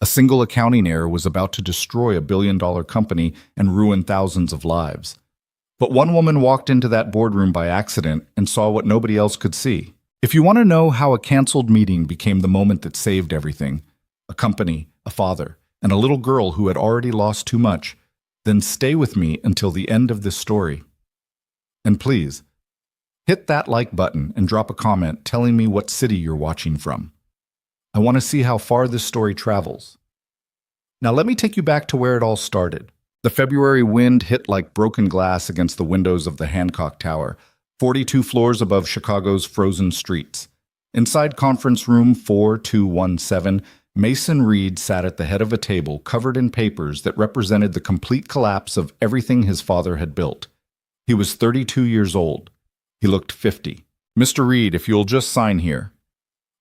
single accounting error was about to destroy a billion-dollar company and ruin thousands of lives. But one woman walked into that boardroom by accident and saw what nobody else could see. If you want to know how a canceled meeting became the moment that saved everything, a company, a father, and a little girl who had already lost too much, then stay with me until the end of this story. And please, hit that like button and drop a comment telling me what city you're watching from. I want to see how far this story travels. Now let me take you back to where it all started. The February wind hit like broken glass against the windows of the Hancock Tower, 42 floors above Chicago's frozen streets. Inside conference room 4217, Mason Reed sat at the head of a table covered in papers that represented the complete collapse of everything his father had built. He was 32 years old. He looked 50. "Mr. Reed, if you'll just sign here."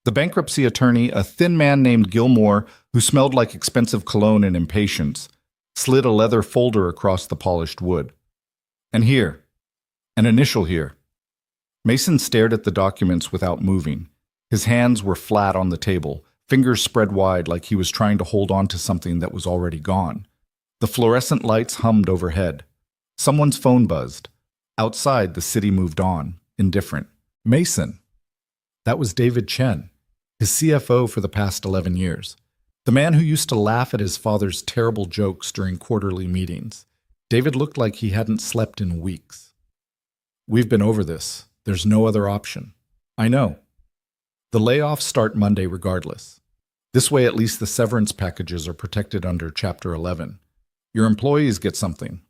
The bankruptcy attorney, a thin man named Gilmore, who smelled like expensive cologne and impatience, slid a leather folder across the polished wood. "And here. An initial here." Mason stared at the documents without moving. His hands were flat on the table, fingers spread wide like he was trying to hold on to something that was already gone. The fluorescent lights hummed overhead. Someone's phone buzzed. Outside, the city moved on, indifferent. Mason. That was David Chen, his CFO for the past 11 years. The man who used to laugh at his father's terrible jokes during quarterly meetings. David looked like he hadn't slept in weeks. "We've been over this. There's no other option." "I know. The layoffs start Monday regardless. This way at least the severance packages are protected under Chapter 11. Your employees get something."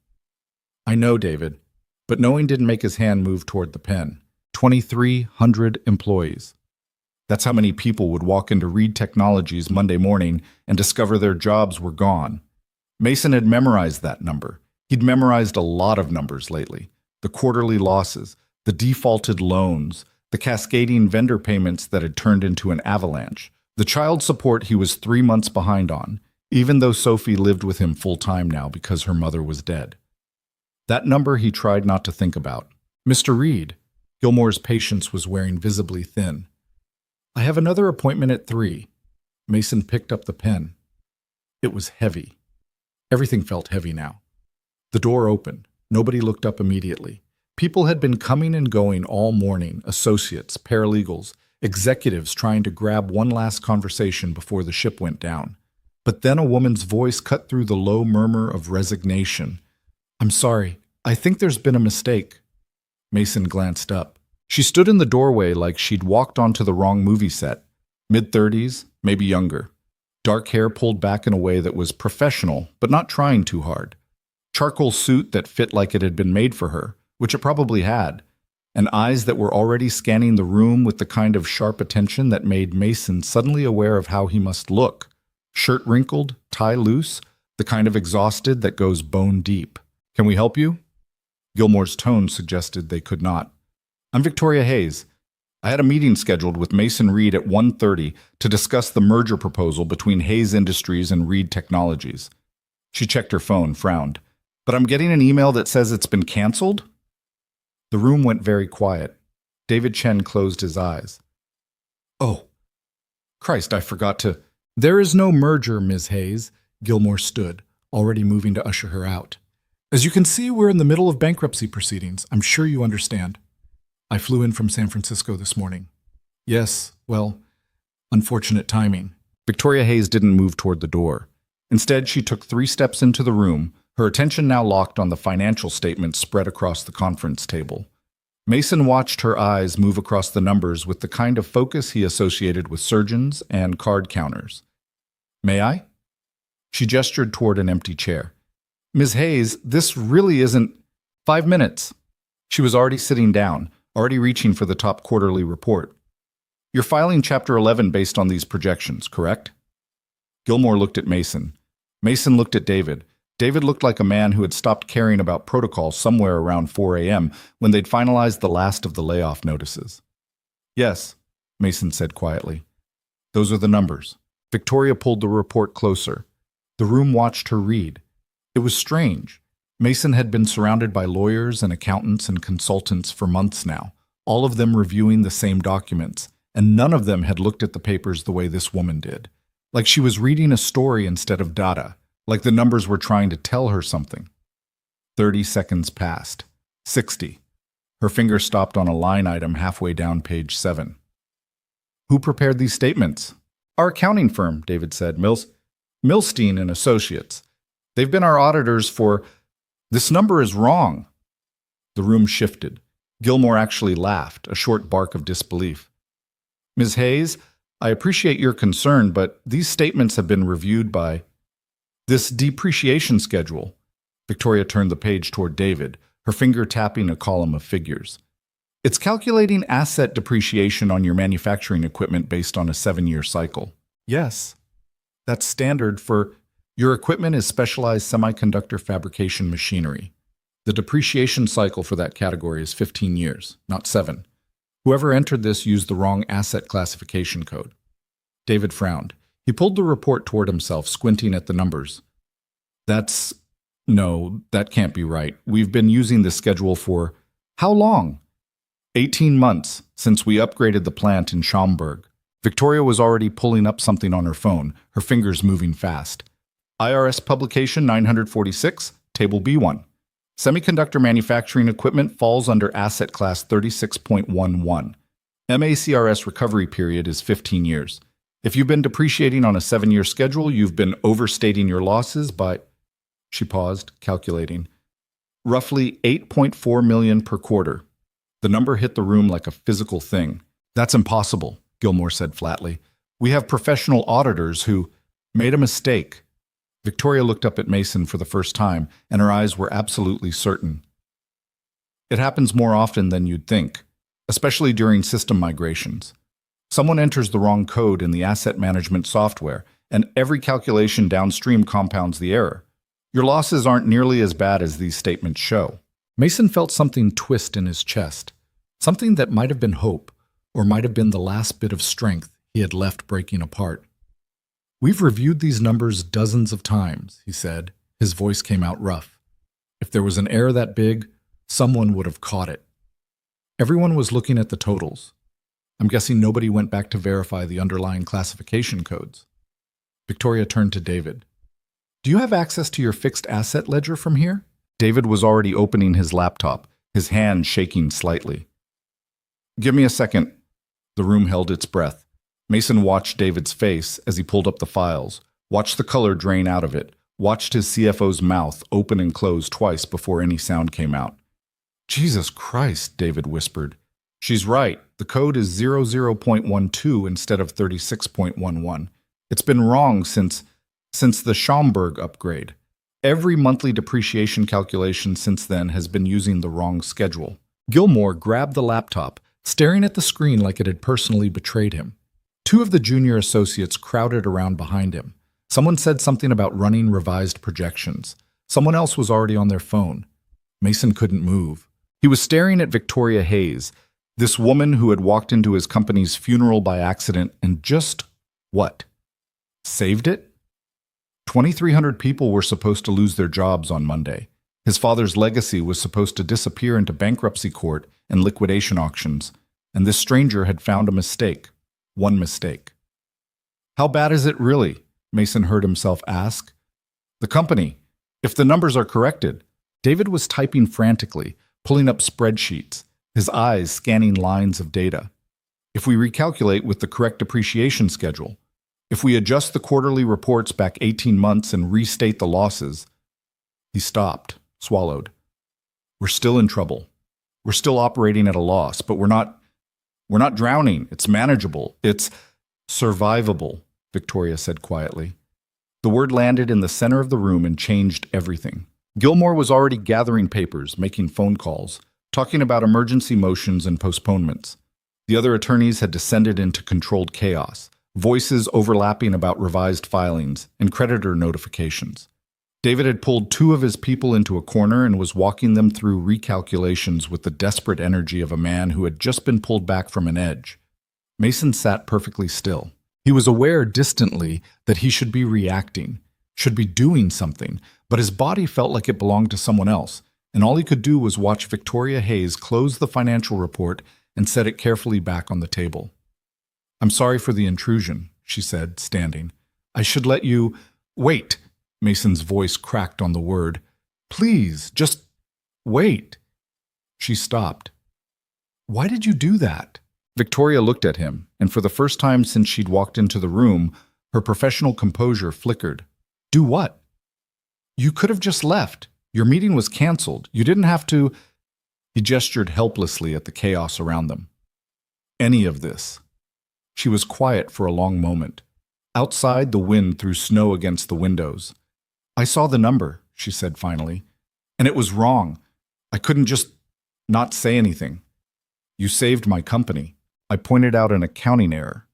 "I know, David." But knowing didn't make his hand move toward the pen. 2,300 employees. That's how many people would walk into Reed Technologies Monday morning and discover their jobs were gone. Mason had memorized that number. He'd memorized a lot of numbers lately. The quarterly losses, the defaulted loans, the cascading vendor payments that had turned into an avalanche, the child support he was 3 months behind on, even though Sophie lived with him full-time now because her mother was dead. That number he tried not to think about. "Mr. Reed." Gilmore's patience was wearing visibly thin. "I have another appointment at 3. Mason picked up the pen. It was heavy. Everything felt heavy now. The door opened. Nobody looked up immediately. People had been coming and going all morning, associates, paralegals, executives trying to grab one last conversation before the ship went down. But then a woman's voice cut through the low murmur of resignation. "I'm sorry. I think there's been a mistake." Mason glanced up. She stood in the doorway like she'd walked onto the wrong movie set. Mid-30s, maybe younger. Dark hair pulled back in a way that was professional, but not trying too hard. Charcoal suit that fit like it had been made for her, which it probably had. And eyes that were already scanning the room with the kind of sharp attention that made Mason suddenly aware of how he must look. Shirt wrinkled, tie loose, the kind of exhausted that goes bone deep. "Can we help you?" Gilmore's tone suggested they could not. "I'm Victoria Hayes. I had a meeting scheduled with Mason Reed at 1:30 to discuss the merger proposal between Hayes Industries and Reed Technologies." She checked her phone, frowned. "But I'm getting an email that says it's been canceled?" The room went very quiet. David Chen closed his eyes. "Oh, Christ, I forgot to—" "There is no merger, Ms. Hayes." Gilmore stood, already moving to usher her out. "As you can see, we're in the middle of bankruptcy proceedings. I'm sure you understand. I flew in from San Francisco this morning." "Yes, well, unfortunate timing." Victoria Hayes didn't move toward the door. Instead, she took 3 steps into the room, her attention now locked on the financial statements spread across the conference table. Mason watched her eyes move across the numbers with the kind of focus he associated with surgeons and card counters. "May I?" She gestured toward an empty chair. "Ms. Hayes, this really isn't— 5 minutes." She was already sitting down, already reaching for the top quarterly report. "You're filing Chapter 11 based on these projections, correct?" Gilmore looked at Mason. Mason looked at David. David looked like a man who had stopped caring about protocol somewhere around 4 a.m. when they'd finalized the last of the layoff notices. "Yes," Mason said quietly. "Those are the numbers." Victoria pulled the report closer. The room watched her read. It was strange. Mason had been surrounded by lawyers and accountants and consultants for months now, all of them reviewing the same documents, and none of them had looked at the papers the way this woman did. like she was reading a story instead of data, like the numbers were trying to tell her something. 30 seconds passed. 60. Her finger stopped on a line item halfway down page 7. Who prepared these statements? Our accounting firm, David said. Milstein and Associates. They've been our auditors for... This number is wrong. The room shifted. Gilmore actually laughed, a short bark of disbelief. Ms. Hayes, I appreciate your concern, but these statements have been reviewed by... This depreciation schedule. Victoria turned the page toward David, her finger tapping a column of figures. It's calculating asset depreciation on your manufacturing equipment based on a 7-year cycle. Yes, that's standard for... Your equipment is specialized semiconductor fabrication machinery. The depreciation cycle for that category is 15 years, not 7. Whoever entered this used the wrong asset classification code. David frowned. He pulled the report toward himself, squinting at the numbers. No, that can't be right. We've been using this schedule for... How long? 18 months, since we upgraded the plant in Schaumburg. Victoria was already pulling up something on her phone, her fingers moving fast. IRS Publication 946, Table B1. Semiconductor manufacturing equipment falls under Asset Class 36.11. MACRS recovery period is 15 years. If you've been depreciating on a 7-year schedule, you've been overstating your losses by... She paused, calculating. Roughly $8.4 million per quarter. The number hit the room like a physical thing. That's impossible, Gilmore said flatly. We have professional auditors who made a mistake. Victoria looked up at Mason for the first time, and her eyes were absolutely certain. It happens more often than you'd think, especially during system migrations. Someone enters the wrong code in the asset management software, and every calculation downstream compounds the error. Your losses aren't nearly as bad as these statements show. Mason felt something twist in his chest, something that might have been hope, or might have been the last bit of strength he had left breaking apart. We've reviewed these numbers dozens of times, he said. His voice came out rough. If there was an error that big, someone would have caught it. Everyone was looking at the totals. I'm guessing nobody went back to verify the underlying classification codes. Victoria turned to David. Do you have access to your fixed asset ledger from here? David was already opening his laptop, his hand shaking slightly. Give me a second. The room held its breath. Mason watched David's face as he pulled up the files, watched the color drain out of it, watched his CFO's mouth open and close twice before any sound came out. Jesus Christ, David whispered. She's right. The code is 00.12 instead of 36.11. It's been wrong since the Schaumburg upgrade. Every monthly depreciation calculation since then has been using the wrong schedule. Gilmore grabbed the laptop, staring at the screen like it had personally betrayed him. 2 of the junior associates crowded around behind him. Someone said something about running revised projections. Someone else was already on their phone. Mason couldn't move. He was staring at Victoria Hayes, this woman who had walked into his company's funeral by accident and just, what? Saved it? 2,300 people were supposed to lose their jobs on Monday. His father's legacy was supposed to disappear into bankruptcy court and liquidation auctions, and this stranger had found a mistake. One mistake. How bad is it really? Mason heard himself ask. The company. If the numbers are corrected. David was typing frantically, pulling up spreadsheets, his eyes scanning lines of data. If we recalculate with the correct depreciation schedule, if we adjust the quarterly reports back 18 months and restate the losses. He stopped, swallowed. We're still in trouble. We're still operating at a loss, but we're not drowning. It's manageable. It's survivable, Victoria said quietly. The word landed in the center of the room and changed everything. Gilmore was already gathering papers, making phone calls, talking about emergency motions and postponements. The other attorneys had descended into controlled chaos, voices overlapping about revised filings and creditor notifications. David had pulled 2 of his people into a corner and was walking them through recalculations with the desperate energy of a man who had just been pulled back from an edge. Mason sat perfectly still. He was aware distantly that he should be reacting, should be doing something, but his body felt like it belonged to someone else, and all he could do was watch Victoria Hayes close the financial report and set it carefully back on the table. I'm sorry for the intrusion, she said, standing. I should let you... Wait. Mason's voice cracked on the word. Please, just wait. She stopped. Why did you do that? Victoria looked at him, and for the first time since she'd walked into the room, her professional composure flickered. Do what? You could have just left. Your meeting was canceled. You didn't have to... He gestured helplessly at the chaos around them. Any of this. She was quiet for a long moment. Outside, the wind threw snow against the windows. I saw the number, she said finally, and it was wrong. I couldn't just not say anything. You saved my company. I pointed out an accounting error,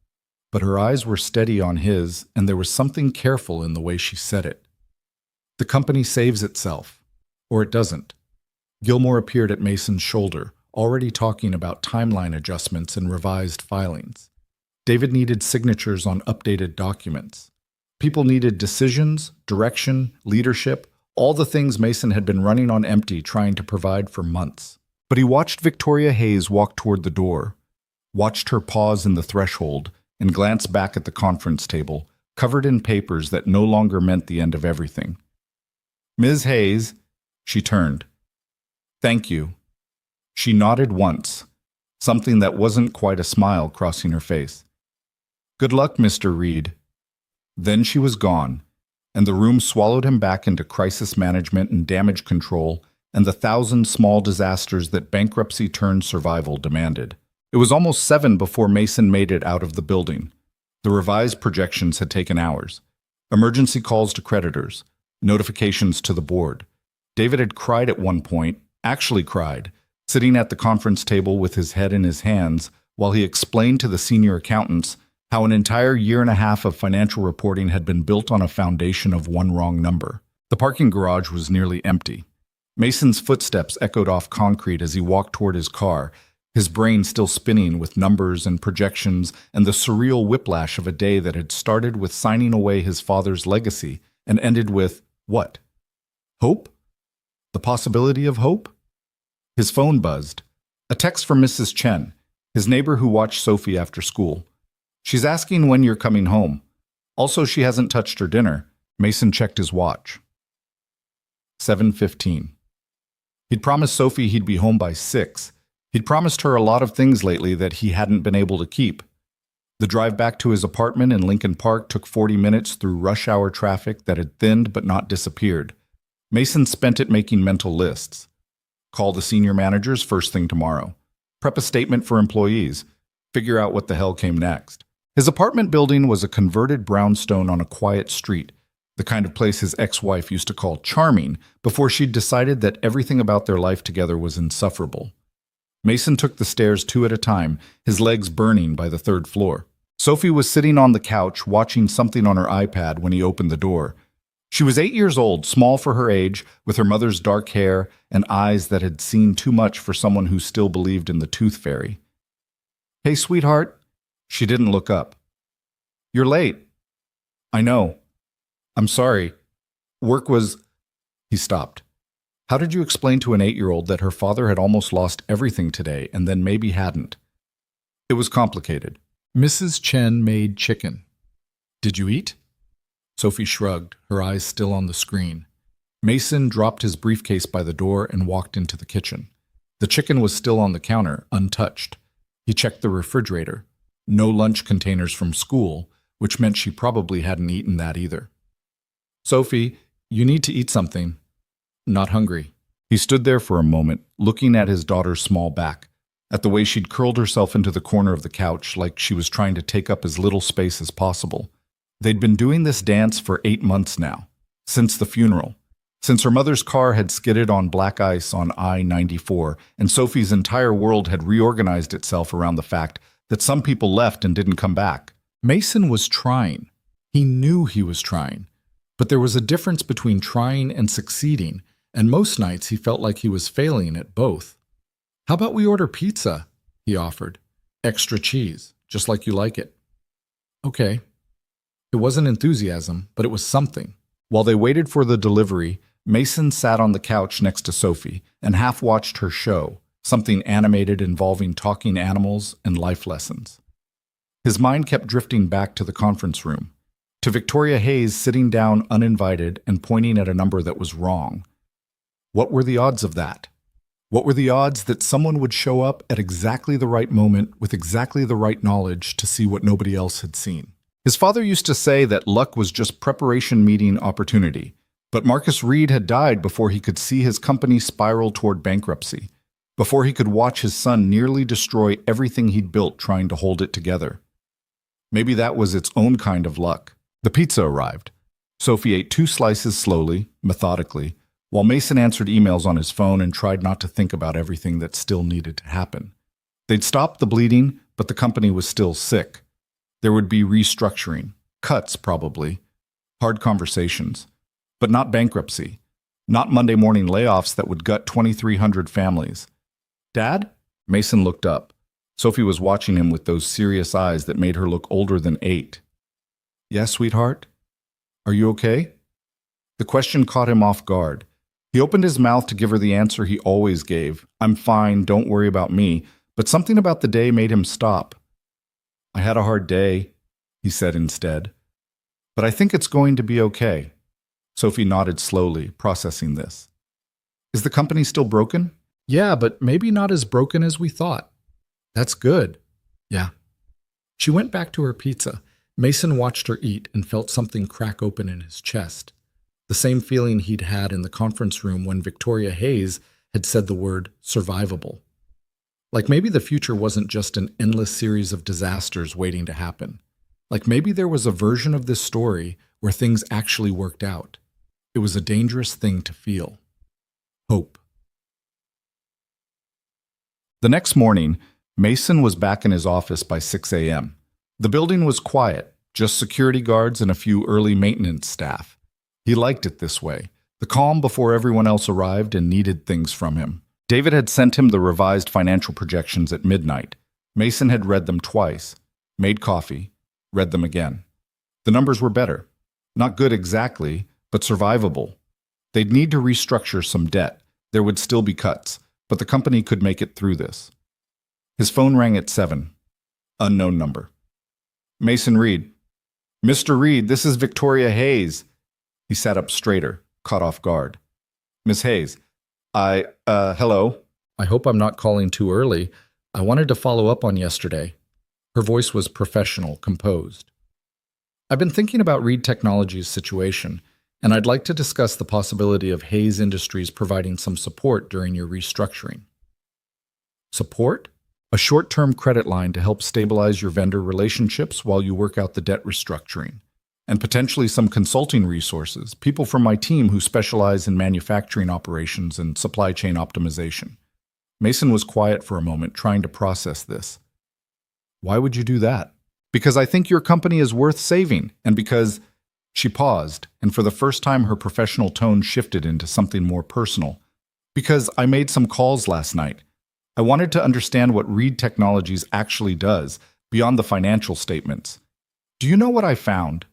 but her eyes were steady on his, and there was something careful in the way she said it. The company saves itself, or it doesn't. Gilmore appeared at Mason's shoulder, already talking about timeline adjustments and revised filings. David needed signatures on updated documents. People needed decisions, direction, leadership, all the things Mason had been running on empty trying to provide for months. But he watched Victoria Hayes walk toward the door, watched her pause in the threshold, and glance back at the conference table, covered in papers that no longer meant the end of everything. Ms. Hayes, she turned. Thank you. She nodded once, something that wasn't quite a smile crossing her face. Good luck, Mr. Reed. Then she was gone, and the room swallowed him back into crisis management and damage control and the 1,000 small disasters that bankruptcy turned survival demanded. It was almost 7 before Mason made it out of the building. The revised projections had taken hours. Emergency calls to creditors, notifications to the board. David had cried at one point, actually cried, sitting at the conference table with his head in his hands while he explained to the senior accountants how an entire year and a half of financial reporting had been built on a foundation of one wrong number. The parking garage was nearly empty. Mason's footsteps echoed off concrete as he walked toward his car, his brain still spinning with numbers and projections and the surreal whiplash of a day that had started with signing away his father's legacy and ended with, what? Hope? The possibility of hope? His phone buzzed. A text from Mrs. Chen, his neighbor who watched Sophie after school. She's asking when you're coming home. Also, she hasn't touched her dinner. Mason checked his watch. 7:15. He'd promised Sophie he'd be home by 6. He'd promised her a lot of things lately that he hadn't been able to keep. The drive back to his apartment in Lincoln Park took 40 minutes through rush hour traffic that had thinned but not disappeared. Mason spent it making mental lists. Call the senior managers first thing tomorrow. Prep a statement for employees. Figure out what the hell came next. His apartment building was a converted brownstone on a quiet street, the kind of place his ex-wife used to call charming before she'd decided that everything about their life together was insufferable. Mason took the stairs 2 at a time, his legs burning by the 3rd floor. Sophie was sitting on the couch watching something on her iPad when he opened the door. She was 8 years old, small for her age, with her mother's dark hair and eyes that had seen too much for someone who still believed in the tooth fairy. Hey, sweetheart. She didn't look up. You're late. I know. I'm sorry. Work was... He stopped. How did you explain to an 8-year-old that her father had almost lost everything today and then maybe hadn't? It was complicated. Mrs. Chen made chicken. Did you eat? Sophie shrugged, her eyes still on the screen. Mason dropped his briefcase by the door and walked into the kitchen. The chicken was still on the counter, untouched. He checked the refrigerator. No lunch containers from school, which meant she probably hadn't eaten that either. Sophie, you need to eat something. Not hungry. He stood there for a moment, looking at his daughter's small back, at the way she'd curled herself into the corner of the couch like she was trying to take up as little space as possible. They'd been doing this dance for 8 months now, since the funeral, since her mother's car had skidded on black ice on I-94, and Sophie's entire world had reorganized itself around the fact that some people left and didn't come back. Mason was trying. He knew he was trying. But there was a difference between trying and succeeding, and most nights he felt like he was failing at both. How about we order pizza? He offered. Extra cheese, just like you like it. Okay. It wasn't enthusiasm, but it was something. While they waited for the delivery, Mason sat on the couch next to Sophie and half watched her show, something animated involving talking animals and life lessons. His mind kept drifting back to the conference room. to Victoria Hayes sitting down uninvited and pointing at a number that was wrong. What were the odds of that? What were the odds that someone would show up at exactly the right moment with exactly the right knowledge to see what nobody else had seen? His father used to say that luck was just preparation meeting opportunity, but Marcus Reed had died before he could see his company spiral toward bankruptcy, before he could watch his son nearly destroy everything he'd built trying to hold it together. Maybe that was its own kind of luck. The pizza arrived. Sophie ate 2 slices slowly, methodically, while Mason answered emails on his phone and tried not to think about everything that still needed to happen. They'd stopped the bleeding, but the company was still sick. There would be restructuring, cuts probably, hard conversations, but not bankruptcy, not Monday morning layoffs that would gut 2,300 families. Dad? Mason looked up. Sophie was watching him with those serious eyes that made her look older than 8. Yes, sweetheart? Are you okay? The question caught him off guard. He opened his mouth to give her the answer he always gave, I'm fine, don't worry about me, but something about the day made him stop. I had a hard day, he said instead. But I think it's going to be okay. Sophie nodded slowly, processing this. Is the company still broken? Yeah, but maybe not as broken as we thought. That's good. Yeah. She went back to her pizza. Mason watched her eat and felt something crack open in his chest. The same feeling he'd had in the conference room when Victoria Hayes had said the word survivable. Like maybe the future wasn't just an endless series of disasters waiting to happen. Like maybe there was a version of this story where things actually worked out. It was a dangerous thing to feel. Hope. The next morning, Mason was back in his office by 6 a.m. The building was quiet, just security guards and a few early maintenance staff. He liked it this way, the calm before everyone else arrived and needed things from him. David had sent him the revised financial projections at midnight. Mason had read them twice, made coffee, read them again. The numbers were better. Not good exactly, but survivable. They'd need to restructure some debt. There would still be cuts, but the company could make it through this. His phone rang at 7. Unknown number. Mason Reed. Mr. Reed, this is Victoria Hayes. He sat up straighter, caught off guard. Miss Hayes, hello? I hope I'm not calling too early. I wanted to follow up on yesterday. Her voice was professional, composed. I've been thinking about Reed Technologies' situation, and I'd like to discuss the possibility of Hayes Industries providing some support during your restructuring. Support? A short-term credit line to help stabilize your vendor relationships while you work out the debt restructuring. And potentially some consulting resources, people from my team who specialize in manufacturing operations and supply chain optimization. Mason was quiet for a moment, trying to process this. Why would you do that? Because I think your company is worth saving, and because... She paused, and for the first time her professional tone shifted into something more personal. Because I made some calls last night. I wanted to understand what Reed Technologies actually does, beyond the financial statements. Do you know what I found?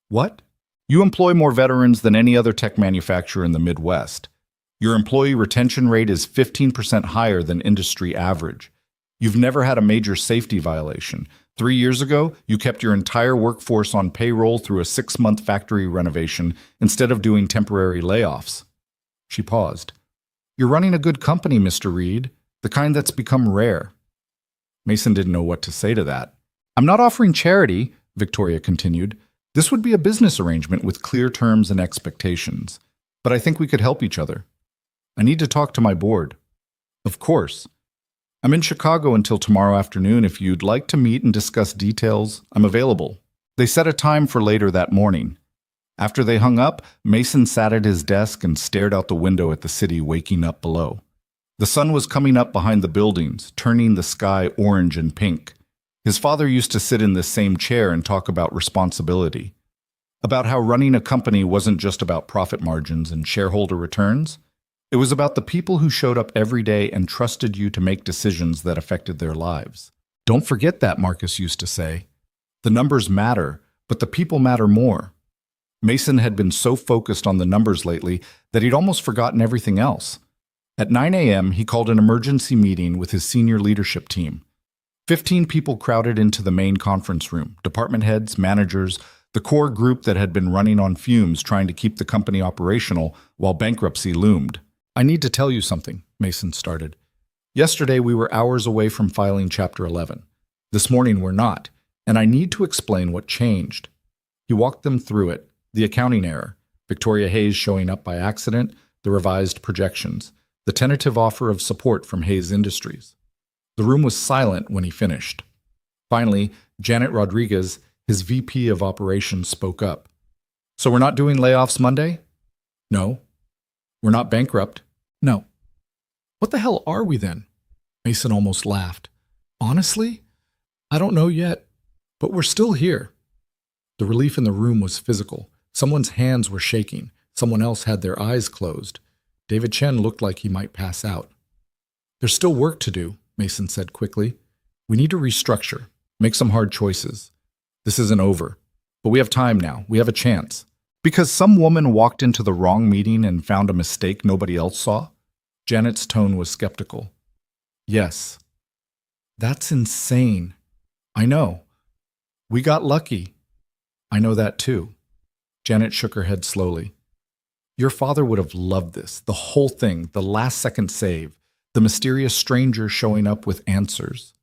What? You employ more veterans than any other tech manufacturer in the Midwest. Your employee retention rate is 15% higher than industry average. You've never had a major safety violation. 3 years ago, you kept your entire workforce on payroll through a 6-month factory renovation instead of doing temporary layoffs. She paused. You're running a good company, Mr. Reed, the kind that's become rare. Mason didn't know what to say to that. I'm not offering charity, Victoria continued. This would be a business arrangement with clear terms and expectations. But I think we could help each other. I need to talk to my board. Of course. I'm in Chicago until tomorrow afternoon. If you'd like to meet and discuss details, I'm available. They set a time for later that morning. After they hung up, Mason sat at his desk and stared out the window at the city waking up below. The sun was coming up behind the buildings, turning the sky orange and pink. His father used to sit in this same chair and talk about responsibility, about how running a company wasn't just about profit margins and shareholder returns. It was about the people who showed up every day and trusted you to make decisions that affected their lives. Don't forget that, Marcus used to say. The numbers matter, but the people matter more. Mason had been so focused on the numbers lately that he'd almost forgotten everything else. At 9 a.m., he called an emergency meeting with his senior leadership team. 15 people crowded into the main conference room, department heads, managers, the core group that had been running on fumes trying to keep the company operational while bankruptcy loomed. "I need to tell you something," Mason started. "Yesterday we were hours away from filing Chapter 11. This morning we're not, and I need to explain what changed." He walked them through it, the accounting error, Victoria Hayes showing up by accident, the revised projections, the tentative offer of support from Hayes Industries. The room was silent when he finished. Finally, Janet Rodriguez, his VP of Operations, spoke up. "So we're not doing layoffs Monday?" "No." "We're not bankrupt?" "No." "What the hell are we then?" Mason almost laughed. "Honestly, I don't know yet, but we're still here." The relief in the room was physical. Someone's hands were shaking. Someone else had their eyes closed. David Chen looked like he might pass out. "There's still work to do," Mason said quickly. "We need to restructure, make some hard choices. This isn't over, but we have time now. We have a chance." "Because some woman walked into the wrong meeting and found a mistake nobody else saw?" Janet's tone was skeptical. "Yes." "That's insane." "I know. We got lucky." "I know that too." Janet shook her head slowly. "Your father would have loved this, the whole thing, the last-second save, the mysterious stranger showing up with answers."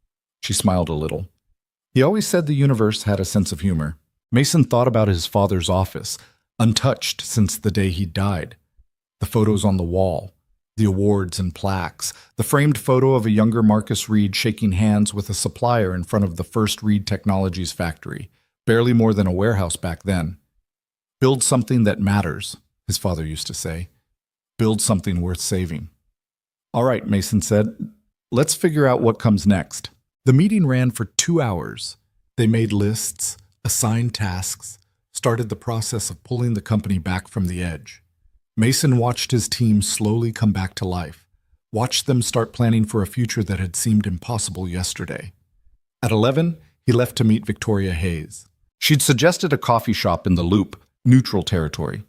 She smiled a little. "He always said the universe had a sense of humor." Mason thought about his father's office, untouched since the day he died. The photos on the wall, the awards and plaques, the framed photo of a younger Marcus Reed shaking hands with a supplier in front of the first Reed Technologies factory, barely more than a warehouse back then. "Build something that matters," his father used to say. "Build something worth saving." "All right," Mason said. "Let's figure out what comes next." The meeting ran for 2 hours. They made lists, assigned tasks, started the process of pulling the company back from the edge. Mason watched his team slowly come back to life, watched them start planning for a future that had seemed impossible yesterday. At 11, he left to meet Victoria Hayes. She'd suggested a coffee shop in the Loop, neutral territory.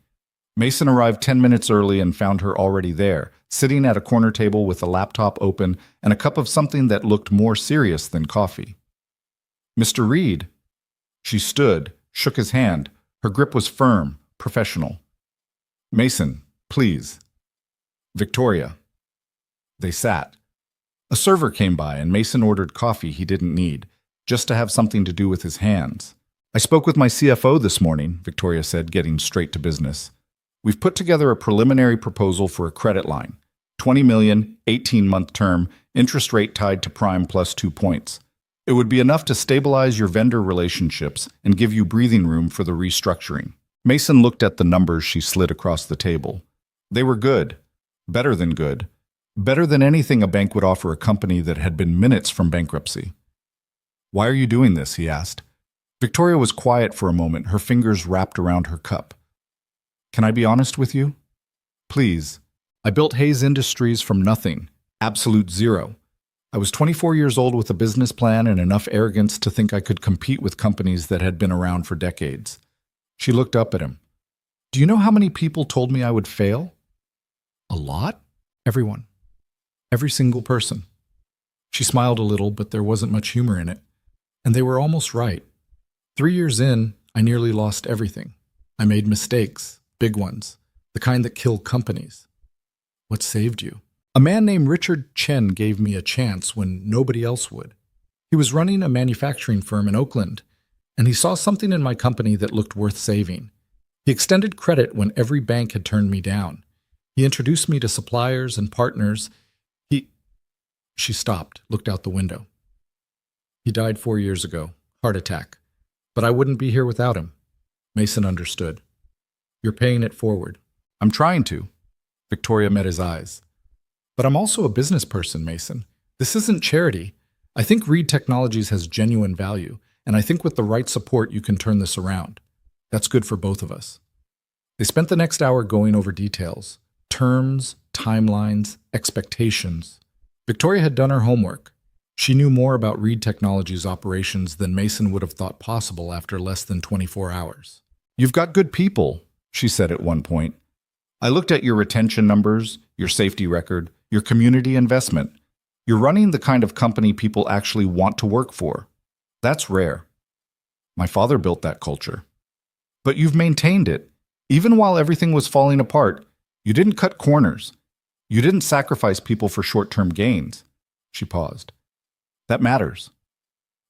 Mason arrived 10 minutes early and found her already there, sitting at a corner table with a laptop open and a cup of something that looked more serious than coffee. "Mr. Reed." She stood, shook his hand. Her grip was firm, professional. "Mason, please." "Victoria." They sat. A server came by and Mason ordered coffee he didn't need, just to have something to do with his hands. "I spoke with my CFO this morning," Victoria said, getting straight to business. "We've put together a preliminary proposal for a credit line. 20 million, 18-month term, interest rate tied to prime plus 2 points. It would be enough to stabilize your vendor relationships and give you breathing room for the restructuring." Mason looked at the numbers she slid across the table. They were good. Better than good. Better than anything a bank would offer a company that had been minutes from bankruptcy. "Why are you doing this?" he asked. Victoria was quiet for a moment, her fingers wrapped around her cup. "Can I be honest with you? Please. I built Hayes Industries from nothing. Absolute zero. I was 24 years old with a business plan and enough arrogance to think I could compete with companies that had been around for decades." She looked up at him. "Do you know how many people told me I would fail?" "A lot?" "Everyone. Every single person." She smiled a little, but there wasn't much humor in it. "And they were almost right. 3 years in, I nearly lost everything. I made mistakes, big ones, the kind that kill companies." "What saved you?" "A man named Richard Chen gave me a chance when nobody else would. He was running a manufacturing firm in Oakland, and he saw something in my company that looked worth saving. He extended credit when every bank had turned me down. He introduced me to suppliers and partners. She stopped, looked out the window. "He died 4 years ago, heart attack. But I wouldn't be here without him." Mason understood. "You're paying it forward." "I'm trying to." Victoria met his eyes. "But I'm also a business person, Mason. This isn't charity. I think Reed Technologies has genuine value, and I think with the right support you can turn this around. That's good for both of us." They spent the next hour going over details, terms, timelines, expectations. Victoria had done her homework. She knew more about Reed Technologies' operations than Mason would have thought possible after less than 24 hours. "You've got good people," she said at one point. "I looked at your retention numbers, your safety record, your community investment. You're running the kind of company people actually want to work for. That's rare. My father built that culture." But you've maintained it. Even while everything was falling apart, you didn't cut corners. You didn't sacrifice people for short-term gains. She paused. That matters.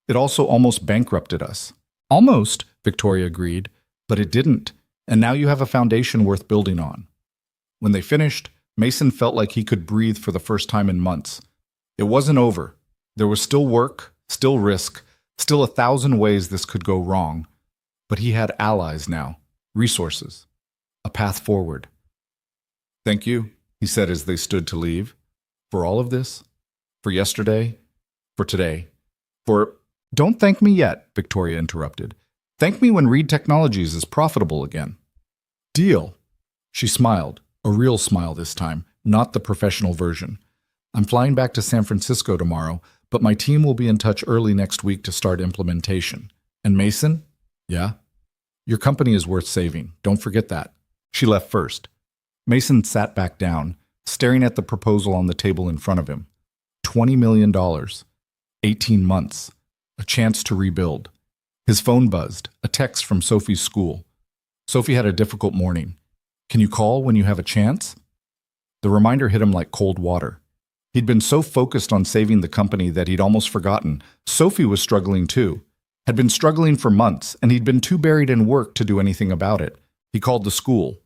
It also almost bankrupted us. Almost, Victoria agreed, but it didn't, and now you have a foundation worth building on. When they finished, Mason felt like he could breathe for the first time in months. It wasn't over. There was still work, still risk, still 1,000 ways this could go wrong. But he had allies now, resources, a path forward. Thank you, he said as they stood to leave. For all of this? For yesterday? For today? For... Don't thank me yet, Victoria interrupted. Thank me when Reed Technologies is profitable again. Deal. She smiled, a real smile this time, not the professional version. I'm flying back to San Francisco tomorrow, but my team will be in touch early next week to start implementation. And Mason? Yeah? Your company is worth saving. Don't forget that. She left first. Mason sat back down, staring at the proposal on the table in front of him. $20 million. 18 months. A chance to rebuild. His phone buzzed, a text from Sophie's school. Sophie had a difficult morning. Can you call when you have a chance? The reminder hit him like cold water. He'd been so focused on saving the company that he'd almost forgotten. Sophie was struggling too. Had been struggling for months, and he'd been too buried in work to do anything about it. He called the school.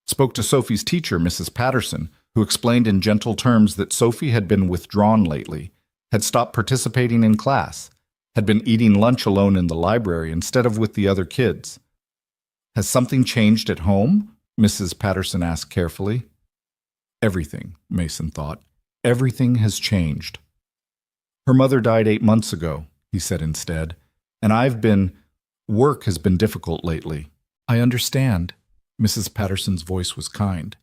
Spoke to Sophie's teacher, Mrs. Patterson, who explained in gentle terms that Sophie had been withdrawn lately, had stopped participating in class, had been eating lunch alone in the library instead of with the other kids. Has something changed at home? Mrs. Patterson asked carefully. Everything, Mason thought. Everything has changed. Her mother died 8 months ago, he said instead, and work has been difficult lately. I understand. Mrs. Patterson's voice was kind.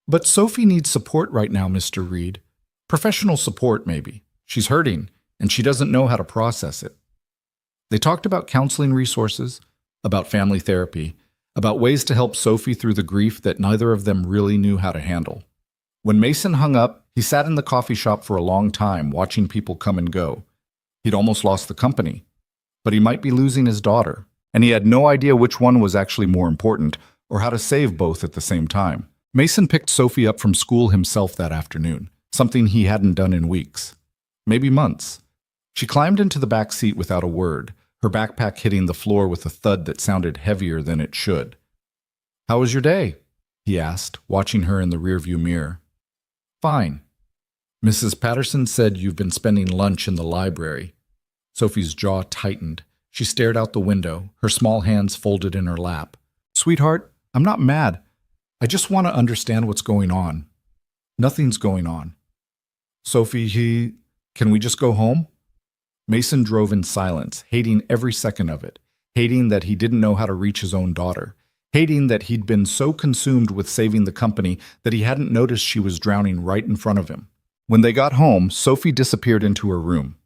But Sophie needs support right now, Mr. Reed. Professional support, maybe. She's hurting, and she doesn't know how to process it. They talked about counseling resources, about family therapy, about ways to help Sophie through the grief that neither of them really knew how to handle. When Mason hung up, he sat in the coffee shop for a long time, watching people come and go. He'd almost lost the company, but he might be losing his daughter, and he had no idea which one was actually more important or how to save both at the same time. Mason picked Sophie up from school himself that afternoon, something he hadn't done in weeks, maybe months. She climbed into the back seat without a word, her backpack hitting the floor with a thud that sounded heavier than it should. How was your day? He asked, watching her in the rearview mirror. Fine. Mrs. Patterson said you've been spending lunch in the library. Sophie's jaw tightened. She stared out the window, her small hands folded in her lap. Sweetheart, I'm not mad. I just want to understand what's going on. Nothing's going on. Sophie, can we just go home? Mason drove in silence, hating every second of it, hating that he didn't know how to reach his own daughter, hating that he'd been so consumed with saving the company that he hadn't noticed she was drowning right in front of him. When they got home, Sophie disappeared into her room.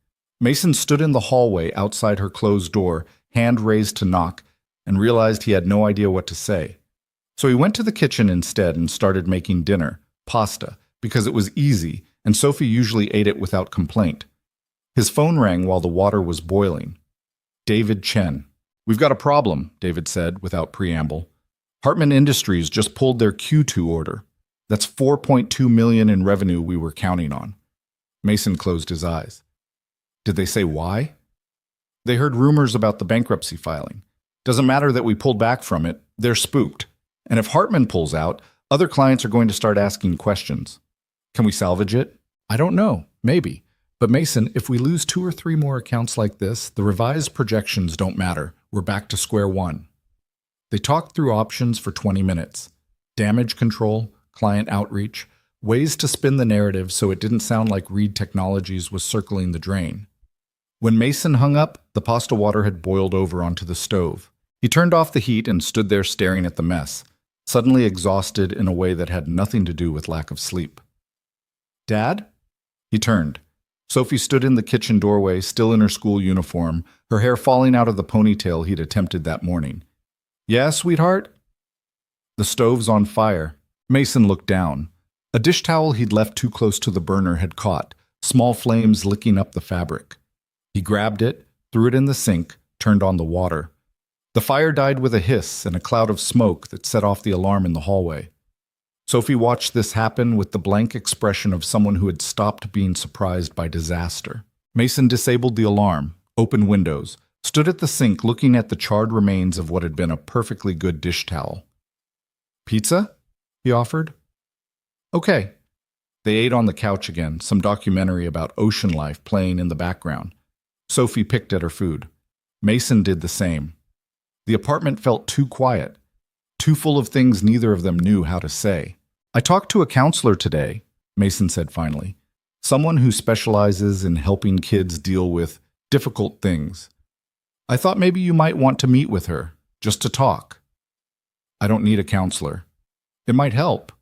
Mason stood in the hallway outside her closed door, hand raised to knock, and realized he had no idea what to say. So he went to the kitchen instead and started making dinner, pasta, because it was easy, and Sophie usually ate it without complaint. His phone rang while the water was boiling. David Chen. We've got a problem, David said without preamble. Hartman Industries just pulled their Q2 order. That's $4.2 million in revenue we were counting on. Mason closed his eyes. Did they say why? They heard rumors about the bankruptcy filing. Doesn't matter that we pulled back from it, they're spooked. And if Hartman pulls out, other clients are going to start asking questions. Can we salvage it? I don't know, maybe. But Mason, if we lose 2 or 3 more accounts like this, the revised projections don't matter. We're back to square one. They talked through options for 20 minutes. Damage control, client outreach, ways to spin the narrative so it didn't sound like Reed Technologies was circling the drain. When Mason hung up, the pasta water had boiled over onto the stove. He turned off the heat and stood there staring at the mess, suddenly exhausted in a way that had nothing to do with lack of sleep. Dad? He turned. Sophie stood in the kitchen doorway, still in her school uniform, her hair falling out of the ponytail he'd attempted that morning. Yeah, sweetheart? The stove's on fire. Mason looked down. A dish towel he'd left too close to the burner had caught, small flames licking up the fabric. He grabbed it, threw it in the sink, turned on the water. The fire died with a hiss and a cloud of smoke that set off the alarm in the hallway. Sophie watched this happen with the blank expression of someone who had stopped being surprised by disaster. Mason disabled the alarm, opened windows, stood at the sink looking at the charred remains of what had been a perfectly good dish towel. "Pizza?" he offered. "Okay." They ate on the couch again, some documentary about ocean life playing in the background. Sophie picked at her food. Mason did the same. The apartment felt too quiet, too full of things neither of them knew how to say. "I talked to a counselor today," Mason said finally. "Someone who specializes in helping kids deal with difficult things. I thought maybe you might want to meet with her, just to talk." "I don't need a counselor. It might help.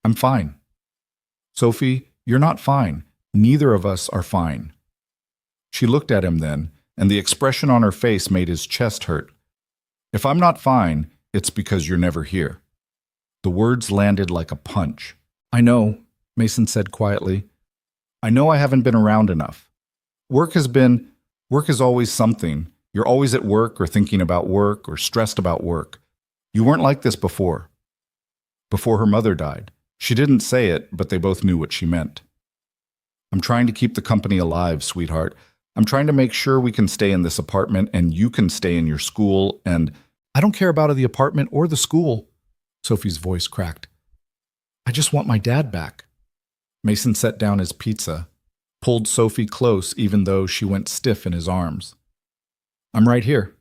I'm fine." "Sophie, you're not fine. Neither of us are fine." She looked at him then, and the expression on her face made his chest hurt. "If I'm not fine, it's because you're never here." The words landed like a punch. "I know," Mason said quietly. "I know I haven't been around enough. Work is always something. You're always at work or thinking about work or stressed about work. You weren't like this before." Before her mother died. She didn't say it, but they both knew what she meant. "I'm trying to keep the company alive, sweetheart. I'm trying to make sure we can stay in this apartment and you can stay in your school, and I don't care about the apartment or the school." Sophie's voice cracked. "I just want my dad back." Mason set down his pizza, pulled Sophie close even though she went stiff in his arms. "I'm right here."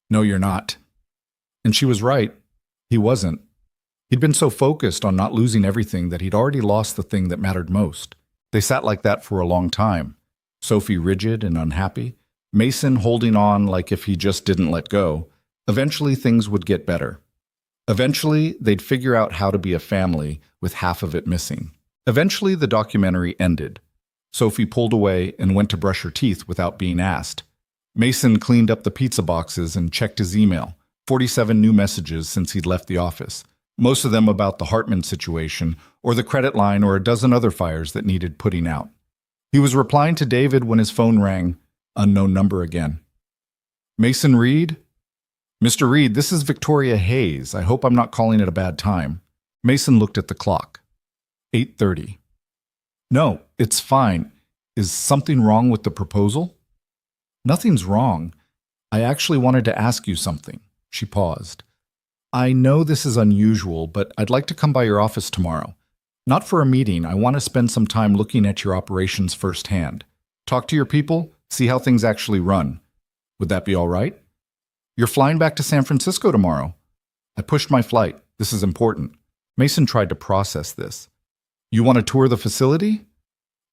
"No, you're not." And she was right. He wasn't. He'd been so focused on not losing everything that he'd already lost the thing that mattered most. They sat like that for a long time. Sophie rigid and unhappy, Mason holding on like if he just didn't let go. Eventually things would get better. Eventually they'd figure out how to be a family with half of it missing. Eventually the documentary ended. Sophie pulled away and went to brush her teeth without being asked. Mason cleaned up the pizza boxes and checked his email. 47 new messages since he'd left the office. Most of them about the Hartman situation, or the credit line, or a dozen other fires that needed putting out. He was replying to David when his phone rang, unknown number again. "Mason Reed?" "Mr. Reed, this is Victoria Hayes. I hope I'm not calling at a bad time." Mason looked at the clock. 8:30. "No, it's fine. Is something wrong with the proposal?" "Nothing's wrong. I actually wanted to ask you something." She paused. "I know this is unusual, but I'd like to come by your office tomorrow. Not for a meeting. I want to spend some time looking at your operations firsthand. Talk to your people, see how things actually run. Would that be all right?" "You're flying back to San Francisco tomorrow." "I pushed my flight. This is important." Mason tried to process this. "You want to tour the facility?"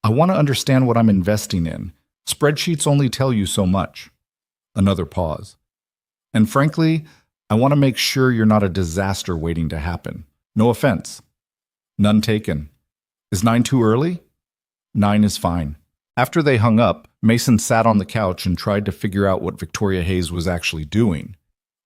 "I want to understand what I'm investing in. Spreadsheets only tell you so much." Another pause. "And frankly, I want to make sure you're not a disaster waiting to happen. No offense." "None taken." "Is 9 too early?" 9 is fine." After they hung up, Mason sat on the couch and tried to figure out what Victoria Hayes was actually doing.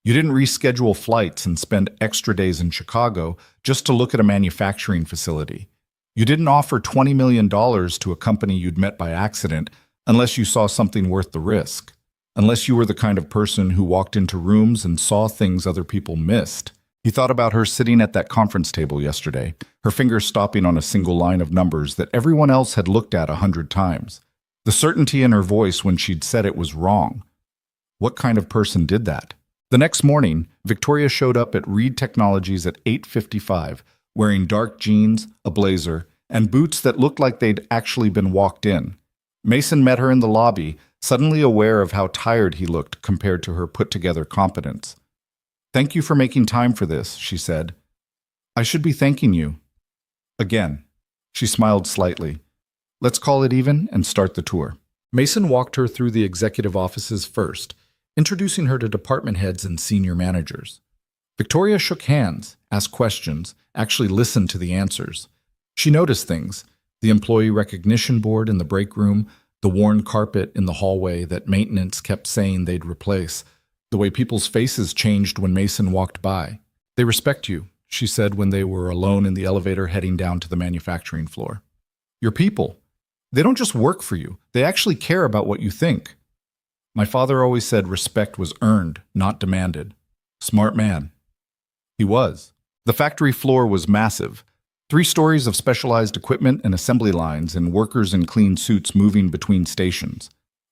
You didn't reschedule flights and spend extra days in Chicago just to look at a manufacturing facility. You didn't offer $20 million to a company you'd met by accident unless you saw something worth the risk. Unless you were the kind of person who walked into rooms and saw things other people missed. He thought about her sitting at that conference table yesterday, her fingers stopping on a single line of numbers that everyone else had looked at 100 times. The certainty in her voice when she'd said it was wrong. What kind of person did that? The next morning, Victoria showed up at Reed Technologies at 8:55, wearing dark jeans, a blazer, and boots that looked like they'd actually been walked in. Mason met her in the lobby, suddenly aware of how tired he looked compared to her put-together competence. "Thank you for making time for this," she said. "I should be thanking you." Again. She smiled slightly. "Let's call it even and start the tour." Mason walked her through the executive offices first, introducing her to department heads and senior managers. Victoria shook hands, asked questions, actually listened to the answers. She noticed things: the employee recognition board in the break room, the worn carpet in the hallway that maintenance kept saying they'd replace, the way people's faces changed when Mason walked by. "They respect you," she said when they were alone in the elevator heading down to the manufacturing floor. "Your people. They don't just work for you. They actually care about what you think." My father always said respect was earned, not demanded. Smart man. He was. The factory floor was massive. 3 stories of specialized equipment and assembly lines and workers in clean suits moving between stations.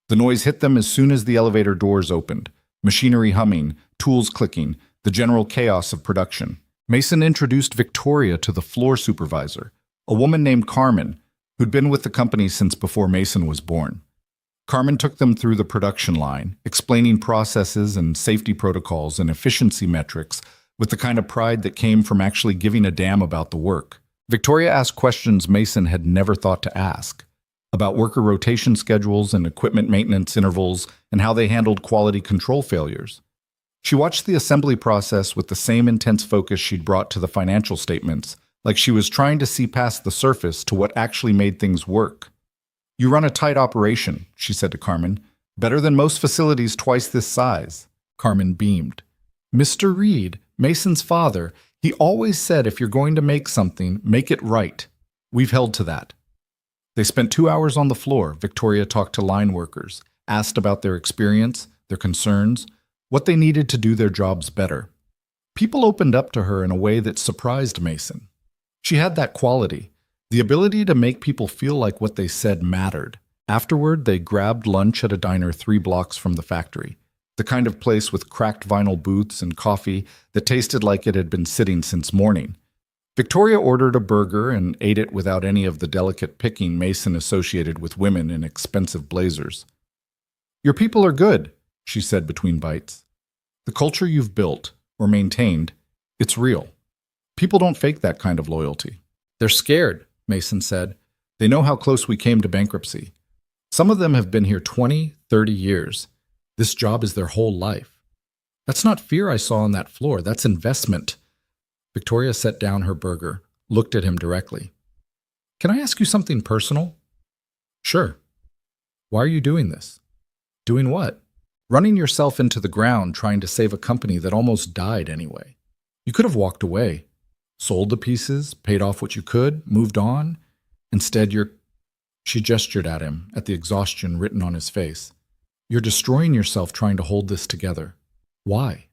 The noise hit them as soon as the elevator doors opened. Machinery humming, tools clicking, the general chaos of production. Mason introduced Victoria to the floor supervisor, a woman named Carmen, who'd been with the company since before Mason was born. Carmen took them through the production line, explaining processes and safety protocols and efficiency metrics with the kind of pride that came from actually giving a damn about the work. Victoria asked questions Mason had never thought to ask, about worker rotation schedules and equipment maintenance intervals and how they handled quality control failures. She watched the assembly process with the same intense focus she'd brought to the financial statements, like she was trying to see past the surface to what actually made things work. "You run a tight operation," she said to Carmen. "Better than most facilities twice this size." Carmen beamed. "Mr. Reed, Mason's father, he always said if you're going to make something, make it right. We've held to that." They spent 2 hours on the floor. Victoria talked to line workers, asked about their experience, their concerns, what they needed to do their jobs better. People opened up to her in a way that surprised Mason. She had that quality, the ability to make people feel like what they said mattered. Afterward, they grabbed lunch at a diner 3 blocks from the factory, the kind of place with cracked vinyl booths and coffee that tasted like it had been sitting since morning. Victoria ordered a burger and ate it without any of the delicate picking Mason associated with women in expensive blazers. "Your people are good," she said between bites. "The culture you've built, or maintained, it's real. People don't fake that kind of loyalty." "They're scared," Mason said. "They know how close we came to bankruptcy. Some of them have been here 20, 30 years. This job is their whole life. That's not fear I saw on that floor, that's investment." Victoria set down her burger, looked at him directly. "Can I ask you something personal?" "Sure." "Why are you doing this?" "Doing what?" "Running yourself into the ground trying to save a company that almost died anyway. You could have walked away, sold the pieces, paid off what you could, moved on. Instead, you're—" She gestured at him, at the exhaustion written on his face. "You're destroying yourself trying to hold this together. Why?"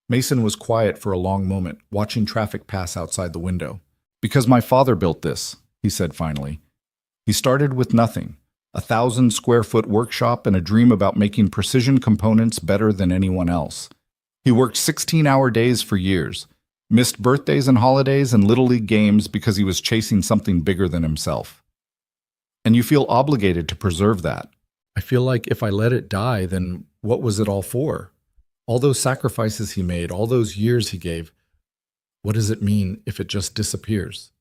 Mason was quiet for a long moment, watching traffic pass outside the window. "Because my father built this," he said finally. "He started with nothing, a 1,000-square-foot workshop and a dream about making precision components better than anyone else. He worked 16-hour days for years, missed birthdays and holidays and Little League games because he was chasing something bigger than himself. And you feel obligated to preserve that. I feel like if I let it die, then what was it all for? All those sacrifices he made, all those years he gave, what does it mean if it just disappears?"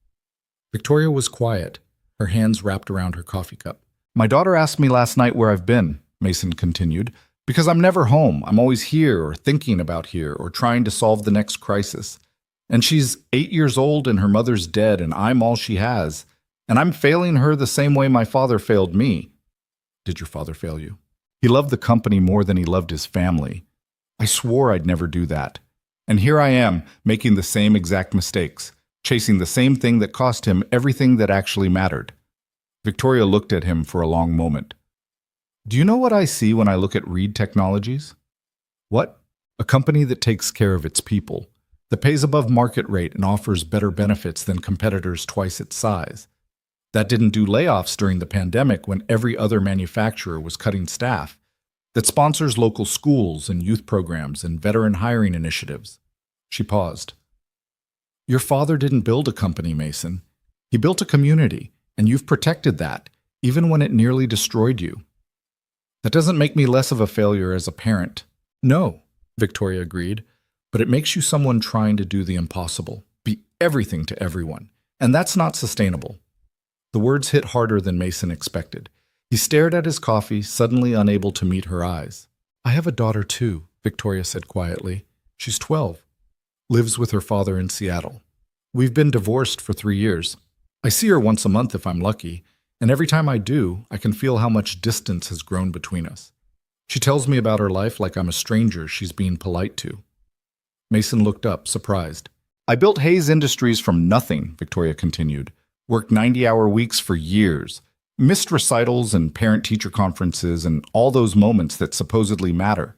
Victoria was quiet, her hands wrapped around her coffee cup. "My daughter asked me last night where I've been," Mason continued, "because I'm never home. I'm always here or thinking about here or trying to solve the next crisis. And she's 8 years old and her mother's dead and I'm all she has. And I'm failing her the same way my father failed me." "Did your father fail you?" "He loved the company more than he loved his family. I swore I'd never do that. And here I am, making the same exact mistakes, chasing the same thing that cost him everything that actually mattered." Victoria looked at him for a long moment. "Do you know what I see when I look at Reed Technologies?" "What?" "A company that takes care of its people, that pays above market rate and offers better benefits than competitors twice its size. That didn't do layoffs during the pandemic when every other manufacturer was cutting staff. That sponsors local schools and youth programs and veteran hiring initiatives." She paused. "Your father didn't build a company, Mason. He built a community, and you've protected that, even when it nearly destroyed you. That doesn't make me less of a failure as a parent." "No," Victoria agreed, "but it makes you someone trying to do the impossible, be everything to everyone, and that's not sustainable." The words hit harder than Mason expected. He stared at his coffee, suddenly unable to meet her eyes. "I have a daughter too," Victoria said quietly. "She's 12. Lives with her father in Seattle. We've been divorced for 3 years. I see her once a month if I'm lucky, and every time I do, I can feel how much distance has grown between us. She tells me about her life like I'm a stranger she's being polite to." Mason looked up, surprised. "I built Hayes Industries from nothing," Victoria continued. "Worked 90-hour weeks for years. Missed recitals and parent-teacher conferences and all those moments that supposedly matter.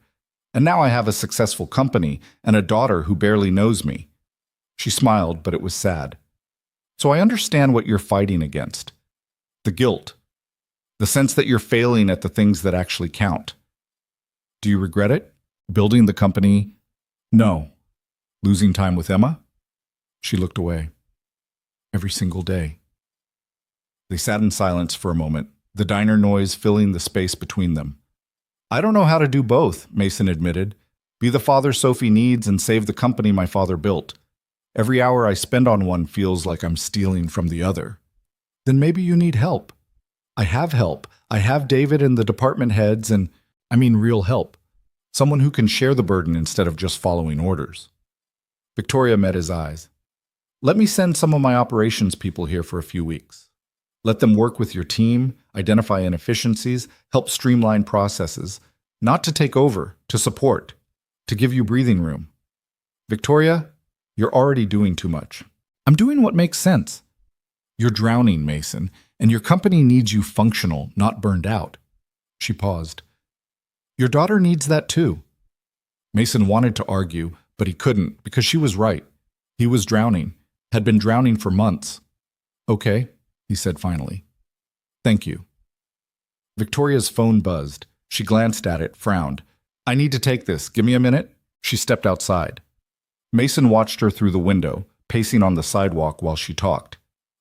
And now I have a successful company and a daughter who barely knows me. She smiled, but it was sad. So I understand what you're fighting against. The guilt. The sense that you're failing at the things that actually count. Do you regret it? Building the company? No. Losing time with Emma? She looked away. Every single day. They sat in silence for a moment, the diner noise filling the space between them. I don't know how to do both, Mason admitted. Be the father Sophie needs and save the company my father built. Every hour I spend on one feels like I'm stealing from the other. Then maybe you need help. I have help. I have David and the department heads and, real help. Someone who can share the burden instead of just following orders. Victoria met his eyes. Let me send some of my operations people here for a few weeks. Let them work with your team, identify inefficiencies, help streamline processes, not to take over, to support, to give you breathing room. Victoria, you're already doing too much. I'm doing what makes sense. You're drowning, Mason, and your company needs you functional, not burned out. She paused. Your daughter needs that too. Mason wanted to argue, but he couldn't because she was right. He was drowning, had been drowning for months. Okay, he said finally. Thank you. Victoria's phone buzzed. She glanced at it, frowned. I need to take this. Give me a minute. She stepped outside. Mason watched her through the window, pacing on the sidewalk while she talked.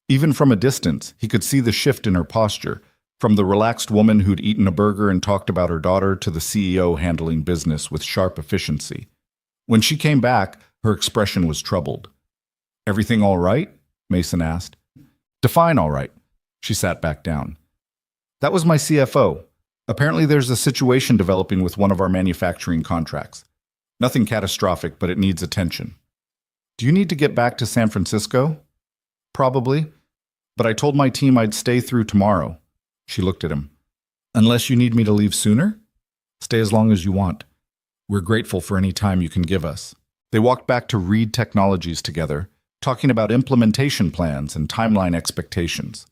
Even from a distance, he could see the shift in her posture, from the relaxed woman who'd eaten a burger and talked about her daughter to the CEO handling business with sharp efficiency. When she came back, her expression was troubled. Everything all right? Mason asked. Define all right. She sat back down. That was my CFO. Apparently there's a situation developing with one of our manufacturing contracts. Nothing catastrophic, but it needs attention. Do you need to get back to San Francisco? Probably. But I told my team I'd stay through tomorrow. She looked at him. Unless you need me to leave sooner? Stay as long as you want. We're grateful for any time you can give us. They walked back to Reed Technologies together, talking about implementation plans and timeline expectations.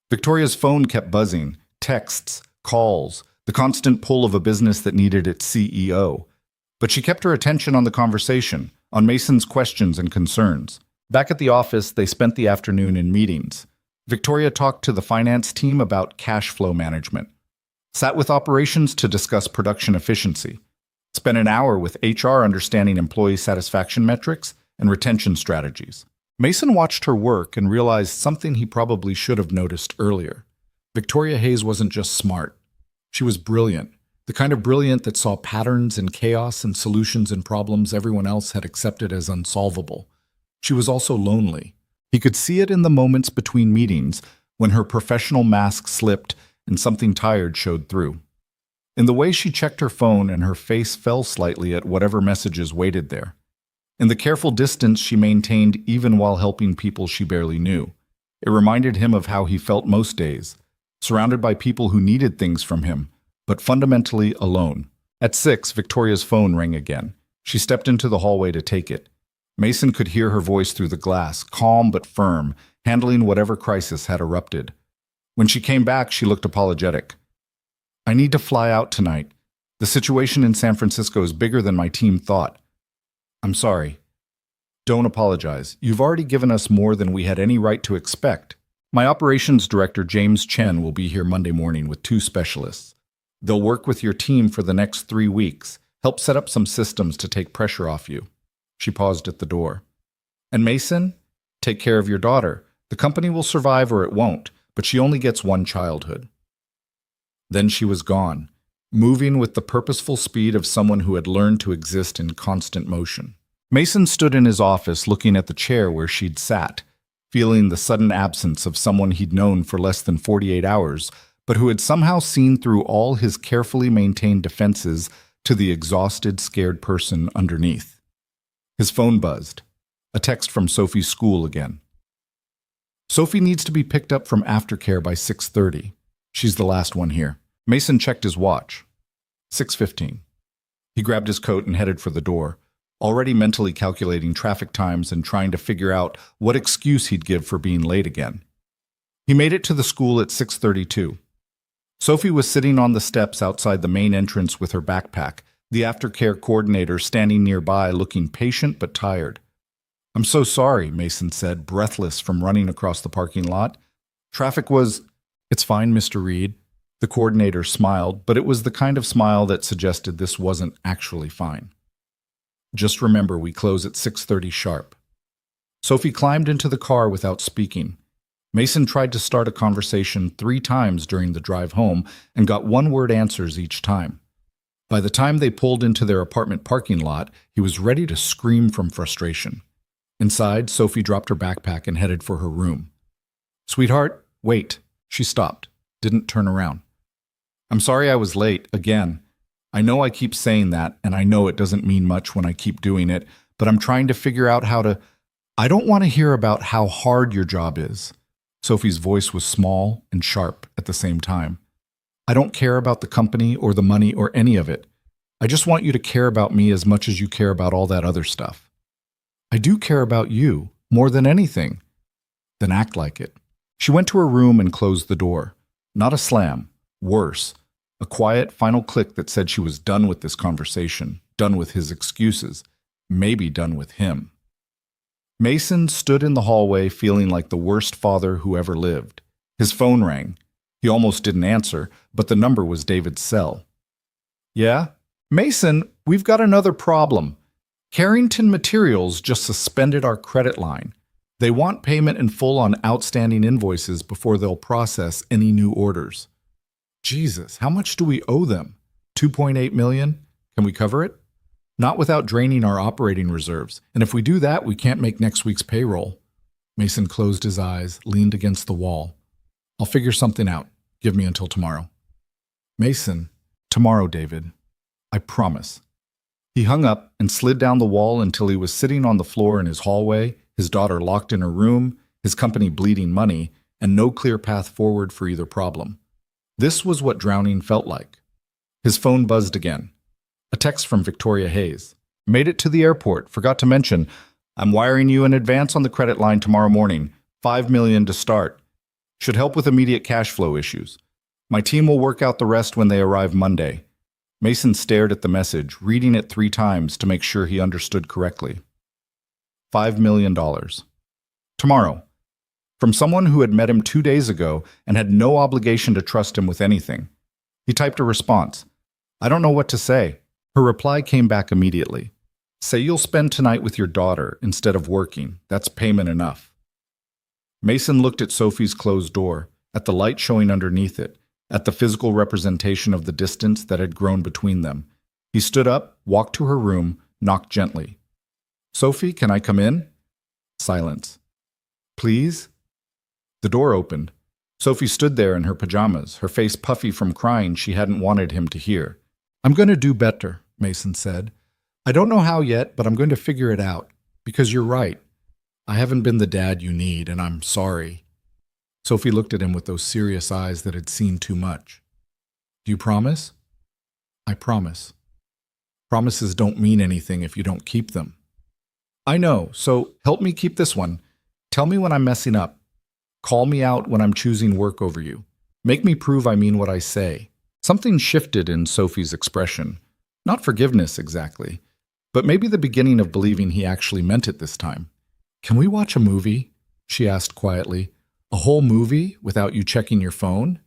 Victoria's phone kept buzzing, texts, calls, the constant pull of a business that needed its CEO. But she kept her attention on the conversation, on Mason's questions and concerns. Back at the office, they spent the afternoon in meetings. Victoria talked to the finance team about cash flow management, sat with operations to discuss production efficiency, spent an hour with HR understanding employee satisfaction metrics and retention strategies. Mason watched her work and realized something he probably should have noticed earlier. Victoria Hayes wasn't just smart. She was brilliant, the kind of brilliant that saw patterns in chaos and solutions in problems everyone else had accepted as unsolvable. She was also lonely. He could see it in the moments between meetings when her professional mask slipped and something tired showed through. In the way she checked her phone and her face fell slightly at whatever messages waited there. In the careful distance she maintained even while helping people she barely knew. It reminded him of how he felt most days, surrounded by people who needed things from him, but fundamentally alone. At 6, Victoria's phone rang again. She stepped into the hallway to take it. Mason could hear her voice through the glass, calm but firm, handling whatever crisis had erupted. When she came back, she looked apologetic. I need to fly out tonight. The situation in San Francisco is bigger than my team thought. I'm sorry. Don't apologize. You've already given us more than we had any right to expect. My operations director, James Chen, will be here Monday morning with 2 specialists. They'll work with your team for the next 3 weeks, help set up some systems to take pressure off you. She paused at the door. And Mason, take care of your daughter. The company will survive or it won't, but she only gets one childhood. Then she was gone, moving with the purposeful speed of someone who had learned to exist in constant motion. Mason stood in his office looking at the chair where she'd sat, feeling the sudden absence of someone he'd known for less than 48 hours, but who had somehow seen through all his carefully maintained defenses to the exhausted, scared person underneath. His phone buzzed. A text from Sophie's school again. Sophie needs to be picked up from aftercare by 6:30. She's the last one here. Mason checked his watch. 6:15. He grabbed his coat and headed for the door, already mentally calculating traffic times and trying to figure out what excuse he'd give for being late again. He made it to the school at 6:32. Sophie was sitting on the steps outside the main entrance with her backpack, the aftercare coordinator standing nearby looking patient but tired. "I'm so sorry," Mason said, breathless from running across the parking lot. "Traffic was—" "It's fine, Mr. Reed." The coordinator smiled, but it was the kind of smile that suggested this wasn't actually fine. "Just remember, we close at 6:30 sharp." Sophie climbed into the car without speaking. Mason tried to start a conversation 3 times during the drive home and got one-word answers each time. By the time they pulled into their apartment parking lot, he was ready to scream from frustration. Inside, Sophie dropped her backpack and headed for her room. "Sweetheart, wait." She stopped, didn't turn around. "I'm sorry I was late, again. I know I keep saying that, and I know it doesn't mean much when I keep doing it, but I'm trying to figure out how to— I don't want to hear about how hard your job is." Sophie's voice was small and sharp at the same time. "I don't care about the company or the money or any of it. I just want you to care about me as much as you care about all that other stuff." "I do care about you, more than anything." "Then act like it." She went to her room and closed the door. Not a slam. Worse. A quiet final click that said she was done with this conversation, done with his excuses, maybe done with him. Mason stood in the hallway feeling like the worst father who ever lived. His phone rang. He almost didn't answer, but the number was David's cell. "Yeah? Mason, we've got another problem. Carrington Materials just suspended our credit line. They want payment in full on outstanding invoices before they'll process any new orders." "Jesus, how much do we owe them? 2.8 million? Can we cover it?" "Not without draining our operating reserves, and if we do that, we can't make next week's payroll." Mason closed his eyes, leaned against the wall. "I'll figure something out. Give me until tomorrow." "Mason, tomorrow, David. I promise." He hung up and slid down the wall until he was sitting on the floor in his hallway, his daughter locked in her room, his company bleeding money, and no clear path forward for either problem. This was what drowning felt like. His phone buzzed again. A text from Victoria Hayes. "Made it to the airport. Forgot to mention, I'm wiring you in advance on the credit line tomorrow morning. $5 million to start. Should help with immediate cash flow issues. My team will work out the rest when they arrive Monday." Mason stared at the message, reading it 3 times to make sure he understood correctly. $5 million. Tomorrow. From someone who had met him 2 days ago and had no obligation to trust him with anything. He typed a response. "I don't know what to say." Her reply came back immediately. "Say you'll spend tonight with your daughter instead of working. That's payment enough." Mason looked at Sophie's closed door, at the light showing underneath it, at the physical representation of the distance that had grown between them. He stood up, walked to her room, knocked gently. "Sophie, can I come in?" Silence. "Please?" The door opened. Sophie stood there in her pajamas, her face puffy from crying she hadn't wanted him to hear. "I'm going to do better," Mason said. "I don't know how yet, but I'm going to figure it out. Because you're right. I haven't been the dad you need, and I'm sorry." Sophie looked at him with those serious eyes that had seen too much. "Do you promise?" "I promise. Promises don't mean anything if you don't keep them." "I know, so help me keep this one. Tell me when I'm messing up. Call me out when I'm choosing work over you. Make me prove I mean what I say." Something shifted in Sophie's expression. Not forgiveness exactly, but maybe the beginning of believing he actually meant it this time. "Can we watch a movie?" she asked quietly. "A whole movie without you checking your phone?"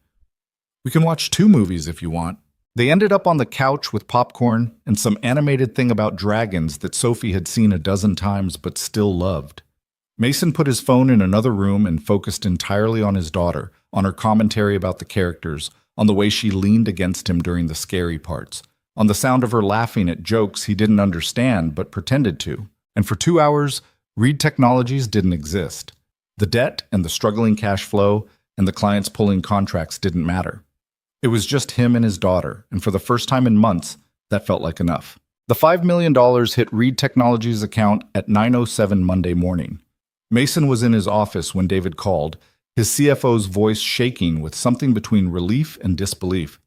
"We can watch 2 movies if you want." They ended up on the couch with popcorn and some animated thing about dragons that Sophie had seen a dozen times but still loved. Mason put his phone in another room and focused entirely on his daughter, on her commentary about the characters, on the way she leaned against him during the scary parts, on the sound of her laughing at jokes he didn't understand but pretended to. And for 2 hours, Reed Technologies didn't exist. The debt and the struggling cash flow and the clients pulling contracts didn't matter. It was just him and his daughter, and for the first time in months, that felt like enough. The $5 million hit Reed Technologies' account at 9:07 Monday morning. Mason was in his office when David called, his CFO's voice shaking with something between relief and disbelief.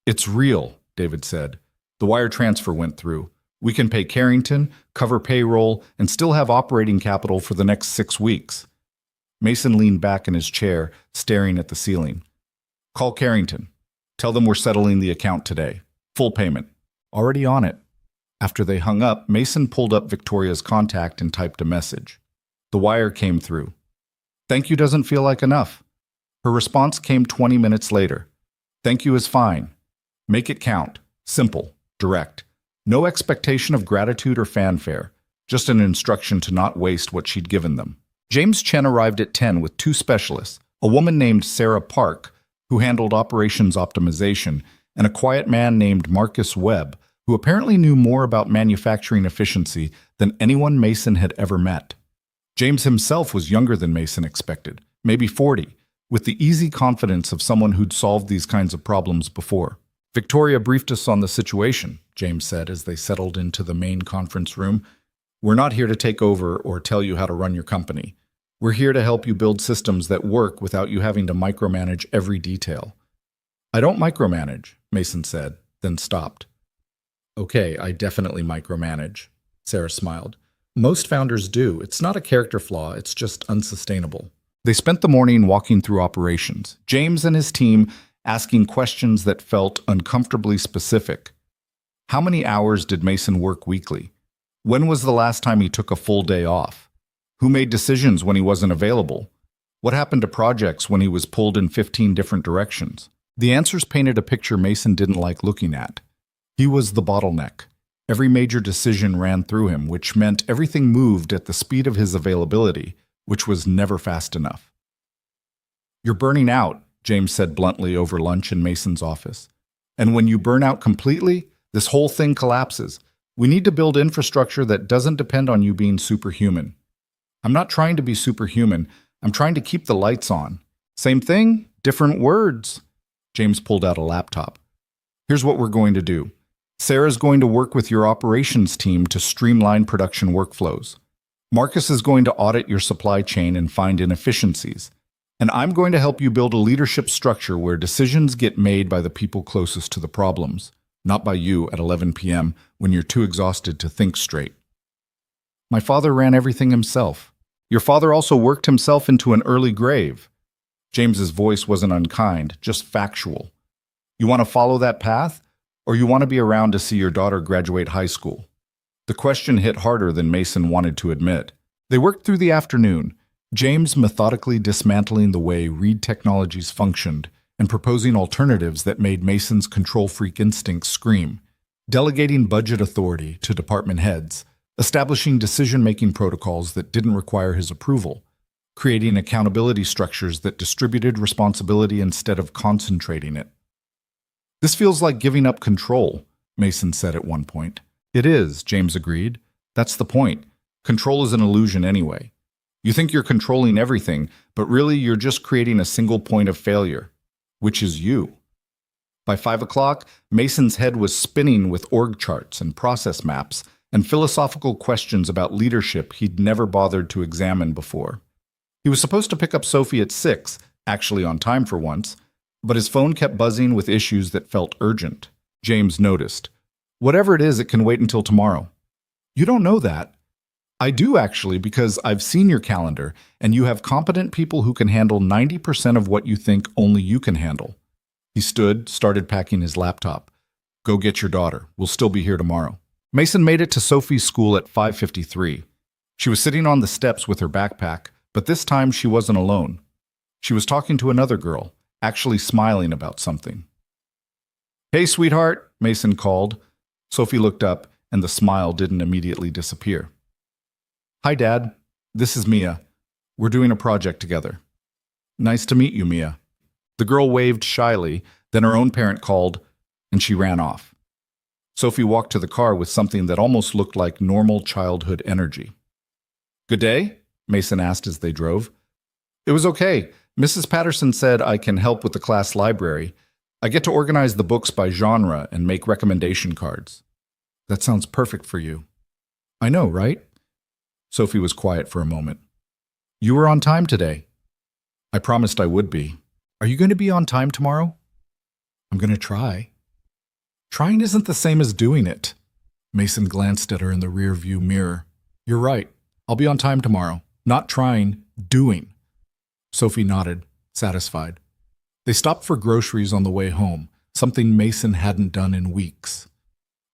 "It's real," David said. "The wire transfer went through. We can pay Carrington, cover payroll, and still have operating capital for the next 6 weeks." Mason leaned back in his chair, staring at the ceiling. Call Carrington. Tell them we're settling the account today. Full payment. Already on it. After they hung up, Mason pulled up Victoria's contact and typed a message. The wire came through. Thank you doesn't feel like enough. Her response came 20 minutes later. Thank you is fine. Make it count. Simple. Direct. No expectation of gratitude or fanfare. Just an instruction to not waste what she'd given them. James Chen arrived at 10 with two specialists, a woman named Sarah Park, who handled operations optimization, and a quiet man named Marcus Webb, who apparently knew more about manufacturing efficiency than anyone Mason had ever met. James himself was younger than Mason expected, maybe 40, with the easy confidence of someone who'd solved these kinds of problems before. Victoria briefed us on the situation, James said as they settled into the main conference room. We're not here to take over or tell you how to run your company. We're here to help you build systems that work without you having to micromanage every detail. I don't micromanage, Mason said, then stopped. Okay, I definitely micromanage, Sarah smiled. Most founders do. It's not a character flaw, it's just unsustainable. They spent the morning walking through operations, James and his team asking questions that felt uncomfortably specific. How many hours did Mason work weekly? When was the last time he took a full day off? Who made decisions when he wasn't available? What happened to projects when he was pulled in 15 different directions? The answers painted a picture Mason didn't like looking at. He was the bottleneck. Every major decision ran through him, which meant everything moved at the speed of his availability, which was never fast enough. You're burning out, James said bluntly over lunch in Mason's office. And when you burn out completely, this whole thing collapses. We need to build infrastructure that doesn't depend on you being superhuman. I'm not trying to be superhuman. I'm trying to keep the lights on. Same thing, different words. James pulled out a laptop. Here's what we're going to do. Sarah's going to work with your operations team to streamline production workflows. Marcus is going to audit your supply chain and find inefficiencies. And I'm going to help you build a leadership structure where decisions get made by the people closest to the problems, not by you at 11 p.m. when you're too exhausted to think straight. My father ran everything himself. Your father also worked himself into an early grave. James's voice wasn't unkind, just factual. You want to follow that path? Or you want to be around to see your daughter graduate high school? The question hit harder than Mason wanted to admit. They worked through the afternoon, James methodically dismantling the way Reed Technologies functioned and proposing alternatives that made Mason's control-freak instincts scream, delegating budget authority to department heads, establishing decision-making protocols that didn't require his approval, creating accountability structures that distributed responsibility instead of concentrating it. This feels like giving up control, Mason said at one point. It is, James agreed. That's the point. Control is an illusion anyway. You think you're controlling everything, but really you're just creating a single point of failure, which is you. By 5 o'clock, Mason's head was spinning with org charts and process maps and philosophical questions about leadership he'd never bothered to examine before. He was supposed to pick up Sophie at 6, actually on time for once, but his phone kept buzzing with issues that felt urgent. James noticed. Whatever it is, it can wait until tomorrow. You don't know that. I do actually, because I've seen your calendar, and you have competent people who can handle 90% of what you think only you can handle. He stood, started packing his laptop. Go get your daughter. We'll still be here tomorrow. Mason made it to Sophie's school at 5:53. She was sitting on the steps with her backpack, but this time she wasn't alone. She was talking to another girl, actually smiling about something. Hey, sweetheart, Mason called. Sophie looked up, and the smile didn't immediately disappear. Hi, Dad. This is Mia. We're doing a project together. Nice to meet you, Mia. The girl waved shyly, then her own parent called, and she ran off. Sophie walked to the car with something that almost looked like normal childhood energy. Good day? Mason asked as they drove. It was okay. Mrs. Patterson said I can help with the class library. I get to organize the books by genre and make recommendation cards. That sounds perfect for you. I know, right? Sophie was quiet for a moment. You were on time today. I promised I would be. Are you going to be on time tomorrow? I'm going to try. Trying isn't the same as doing it. Mason glanced at her in the rear view mirror. You're right. I'll be on time tomorrow. Not trying, doing. Sophie nodded, satisfied. They stopped for groceries on the way home, something Mason hadn't done in weeks.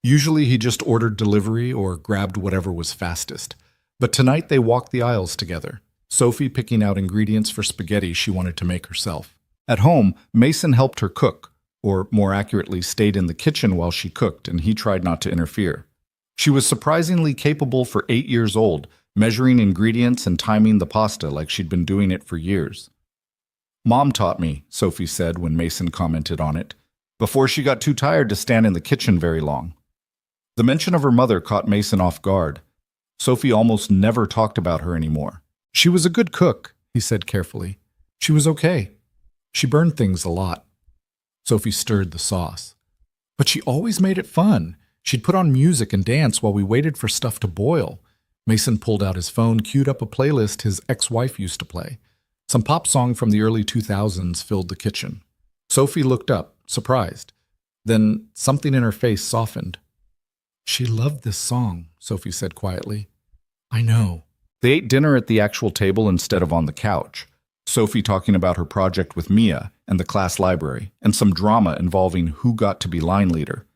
Usually he just ordered delivery or grabbed whatever was fastest. But tonight they walked the aisles together, Sophie picking out ingredients for spaghetti she wanted to make herself. At home, Mason helped her cook, or more accurately, stayed in the kitchen while she cooked, and he tried not to interfere. She was surprisingly capable for 8 years old, measuring ingredients and timing the pasta like she'd been doing it for years. "Mom taught me," Sophie said when Mason commented on it, before she got too tired to stand in the kitchen very long. The mention of her mother caught Mason off guard. Sophie almost never talked about her anymore. "She was a good cook," he said carefully. "She was okay. She burned things a lot." Sophie stirred the sauce. "But she always made it fun. She'd put on music and dance while we waited for stuff to boil." Mason pulled out his phone, queued up a playlist his ex-wife used to play. Some pop song from the early 2000s filled the kitchen. Sophie looked up, surprised. Then something in her face softened. "She loved this song," Sophie said quietly. "I know." They ate dinner at the actual table instead of on the couch. Sophie talking about her project with Mia and the class library, and some drama involving who got to be line leader.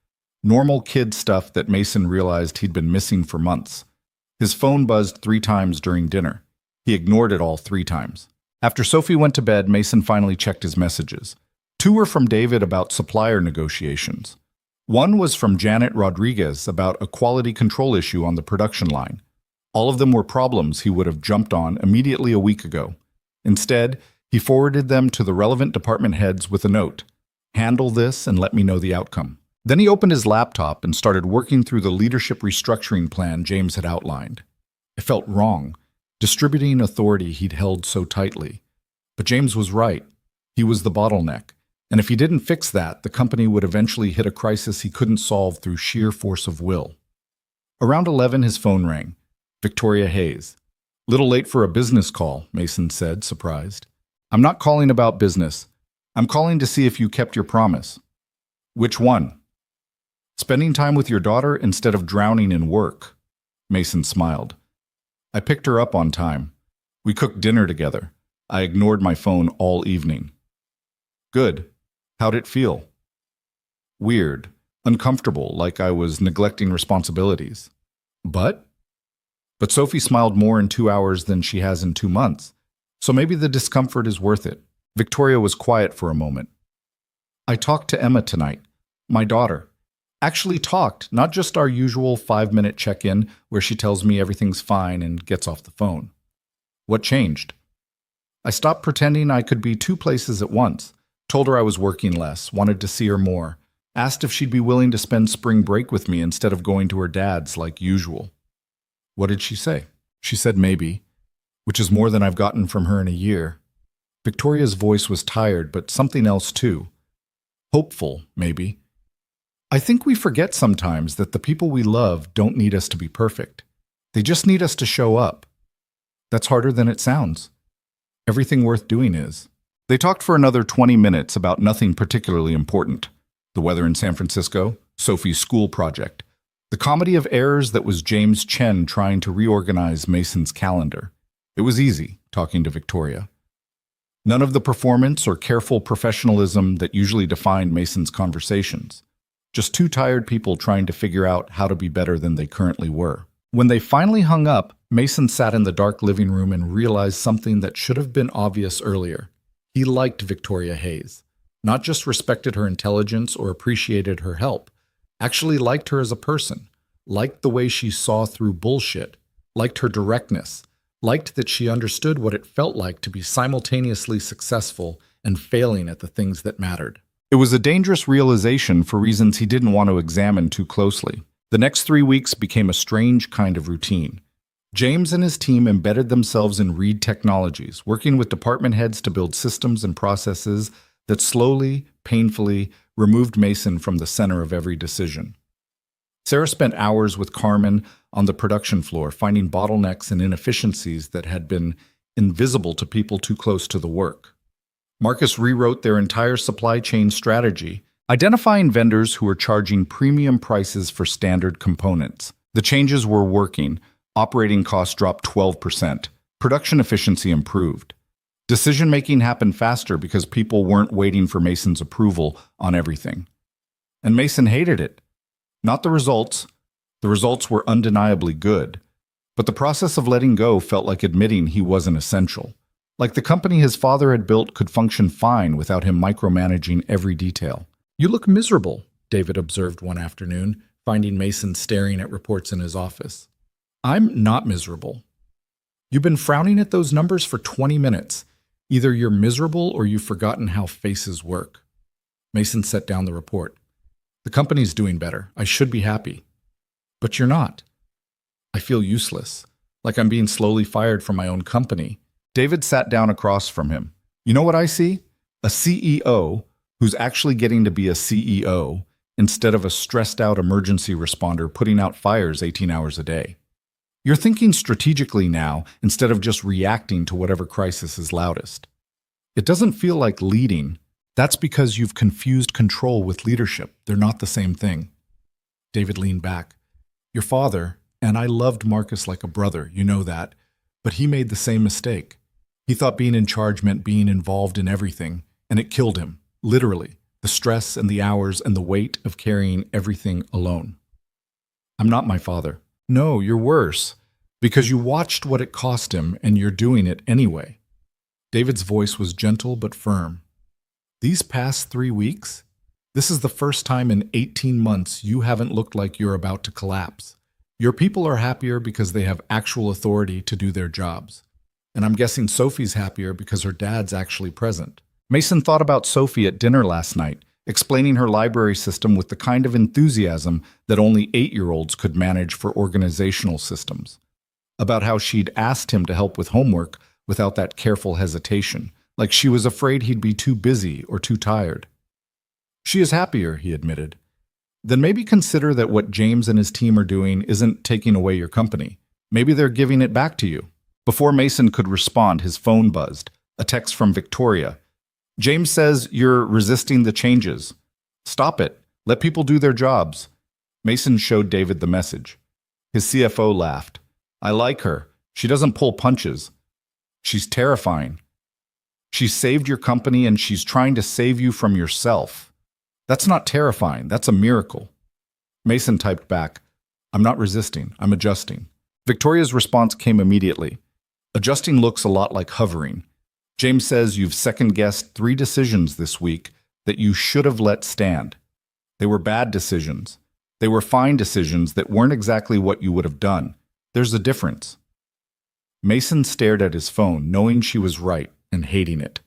Normal kid stuff that Mason realized he'd been missing for months. His phone buzzed 3 times during dinner. He ignored it all 3 times. After Sophie went to bed, Mason finally checked his messages. 2 were from David about supplier negotiations. 1 was from Janet Rodriguez about a quality control issue on the production line. All of them were problems he would have jumped on immediately a week ago. Instead, he forwarded them to the relevant department heads with a note. "Handle this and let me know the outcome." Then he opened his laptop and started working through the leadership restructuring plan James had outlined. It felt wrong, distributing authority he'd held so tightly. But James was right. He was the bottleneck. And if he didn't fix that, the company would eventually hit a crisis he couldn't solve through sheer force of will. Around 11, his phone rang. Victoria Hayes. "Little late for a business call," Mason said, surprised. "I'm not calling about business. I'm calling to see if you kept your promise." "Which one?" "Spending time with your daughter instead of drowning in work." Mason smiled. "I picked her up on time. We cooked dinner together. I ignored my phone all evening." "Good. How'd it feel?" "Weird. Uncomfortable, like I was neglecting responsibilities." But Sophie smiled more in 2 hours than she has in 2 months. So maybe the discomfort is worth it. Victoria was quiet for a moment. "I talked to Emma tonight. My daughter. Actually talked, not just our usual 5-minute check-in where she tells me everything's fine and gets off the phone." "What changed?" "I stopped pretending I could be 2 places at once. Told her I was working less, wanted to see her more. Asked if she'd be willing to spend spring break with me instead of going to her dad's like usual." "What did she say?" "She said maybe, which is more than I've gotten from her in a year." Victoria's voice was tired, but something else too. Hopeful, maybe. "I think we forget sometimes that the people we love don't need us to be perfect. They just need us to show up. That's harder than it sounds. Everything worth doing is." They talked for another 20 minutes about nothing particularly important. The weather in San Francisco, Sophie's school project, the comedy of errors that was James Chen trying to reorganize Mason's calendar. It was easy, talking to Victoria. None of the performance or careful professionalism that usually defined Mason's conversations. Just 2 tired people trying to figure out how to be better than they currently were. When they finally hung up, Mason sat in the dark living room and realized something that should have been obvious earlier. He liked Victoria Hayes. Not just respected her intelligence or appreciated her help. Actually liked her as a person. Liked the way she saw through bullshit. Liked her directness. Liked that she understood what it felt like to be simultaneously successful and failing at the things that mattered. It was a dangerous realization for reasons he didn't want to examine too closely. The next 3 weeks became a strange kind of routine. James and his team embedded themselves in Reed Technologies, working with department heads to build systems and processes that slowly, painfully removed Mason from the center of every decision. Sarah spent hours with Carmen on the production floor, finding bottlenecks and inefficiencies that had been invisible to people too close to the work. Marcus rewrote their entire supply chain strategy, identifying vendors who were charging premium prices for standard components. The changes were working. Operating costs dropped 12%. Production efficiency improved. Decision-making happened faster because people weren't waiting for Mason's approval on everything. And Mason hated it. Not the results. The results were undeniably good. But the process of letting go felt like admitting he wasn't essential. Like the company his father had built could function fine without him micromanaging every detail. "You look miserable," David observed one afternoon, finding Mason staring at reports in his office. "I'm not miserable. You've been frowning at those numbers for 20 minutes. Either you're miserable or you've forgotten how faces work." Mason set down the report. "The company's doing better. I should be happy." "But you're not." "I feel useless, like I'm being slowly fired from my own company." David sat down across from him. "You know what I see? A CEO who's actually getting to be a CEO instead of a stressed-out emergency responder putting out fires 18 hours a day. You're thinking strategically now instead of just reacting to whatever crisis is loudest. It doesn't feel like leading. That's because you've confused control with leadership. They're not the same thing." David leaned back. "Your father, and I loved Marcus like a brother, you know that, but he made the same mistake. He thought being in charge meant being involved in everything, and it killed him, literally, the stress and the hours and the weight of carrying everything alone." "I'm not my father." "No, you're worse, because you watched what it cost him and you're doing it anyway." David's voice was gentle but firm. "These past 3 weeks, this is the first time in 18 months you haven't looked like you're about to collapse. Your people are happier because they have actual authority to do their jobs. And I'm guessing Sophie's happier because her dad's actually present." Mason thought about Sophie at dinner last night, explaining her library system with the kind of enthusiasm that only 8-year-olds could manage for organizational systems. About how she'd asked him to help with homework without that careful hesitation, like she was afraid he'd be too busy or too tired. "She is happier," he admitted. "Then maybe consider that what James and his team are doing isn't taking away your company. Maybe they're giving it back to you." Before Mason could respond, his phone buzzed. A text from Victoria. "James says you're resisting the changes. Stop it. Let people do their jobs." Mason showed David the message. His CFO laughed. "I like her. She doesn't pull punches. She's terrifying. She saved your company and she's trying to save you from yourself. That's not terrifying. That's a miracle." Mason typed back, "I'm not resisting. I'm adjusting." Victoria's response came immediately. "Adjusting looks a lot like hovering. James says you've second-guessed 3 decisions this week that you should have let stand. They were bad decisions. They were fine decisions that weren't exactly what you would have done. There's a difference." Mason stared at his phone, knowing she was right and hating it.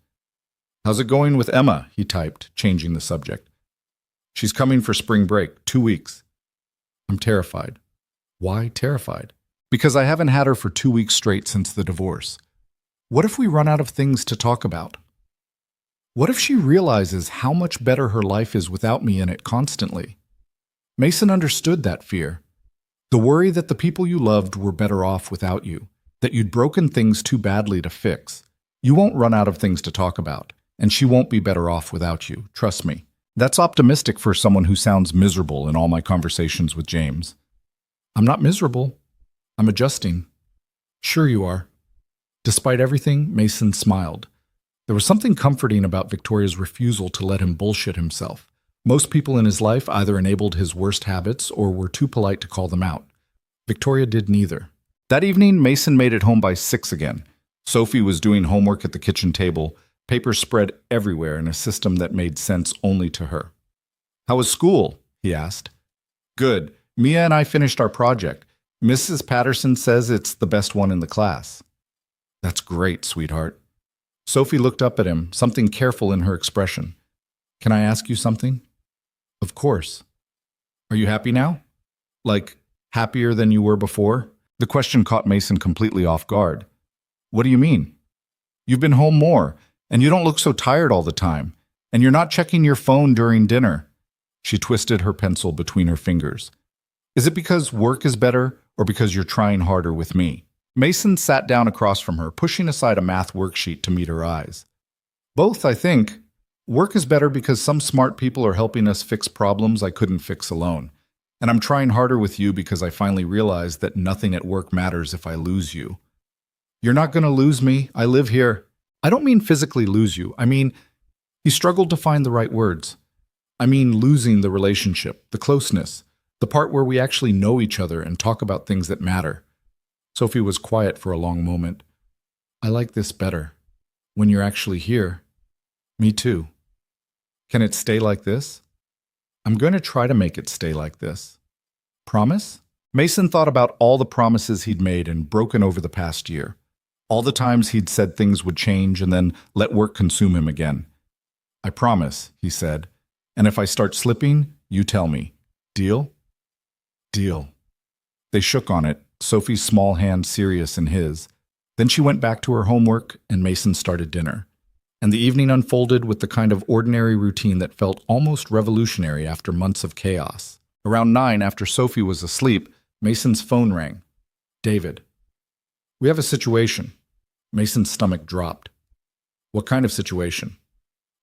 "How's it going with Emma?" he typed, changing the subject. "She's coming for spring break, 2 weeks. I'm terrified." "Why terrified?" "Because I haven't had her for 2 weeks straight since the divorce. What if we run out of things to talk about? What if she realizes how much better her life is without me in it constantly?" Mason understood that fear. The worry that the people you loved were better off without you, that you'd broken things too badly to fix. You won't run out of things to talk about, and she won't be better off without you, trust me. That's optimistic for someone who sounds miserable in all my conversations with James. "I'm not miserable. I'm adjusting." "Sure you are." Despite everything, Mason smiled. There was something comforting about Victoria's refusal to let him bullshit himself. Most people in his life either enabled his worst habits or were too polite to call them out. Victoria did neither. That evening, Mason made it home by 6 again. Sophie was doing homework at the kitchen table, papers spread everywhere in a system that made sense only to her. "How was school?" he asked. "Good. Mia and I finished our project. Mrs. Patterson says it's the best one in the class." "That's great, sweetheart." Sophie looked up at him, something careful in her expression. "Can I ask you something?" "Of course." "Are you happy now? Like, happier than you were before?" The question caught Mason completely off guard. "What do you mean?" "You've been home more, and you don't look so tired all the time, and you're not checking your phone during dinner." She twisted her pencil between her fingers. "Is it because work is better, or because you're trying harder with me?" Mason sat down across from her, pushing aside a math worksheet to meet her eyes. "Both, I think. Work is better because some smart people are helping us fix problems I couldn't fix alone. And I'm trying harder with you because I finally realized that nothing at work matters if I lose you." "You're not going to lose me. I live here." I don't mean physically lose you. I mean, he struggled to find the right words. I mean losing the relationship, the closeness, the part where we actually know each other and talk about things that matter. Sophie was quiet for a long moment. I like this better. When you're actually here. Me too. Can it stay like this? I'm going to try to make it stay like this. Promise? Mason thought about all the promises he'd made and broken over the past year. All the times he'd said things would change and then let work consume him again. I promise, he said. And if I start slipping, you tell me. Deal? Deal. They shook on it, Sophie's small hand serious in his. Then she went back to her homework and Mason started dinner. And the evening unfolded with the kind of ordinary routine that felt almost revolutionary after months of chaos. Around 9, after Sophie was asleep, Mason's phone rang. David. We have a situation. Mason's stomach dropped. What kind of situation?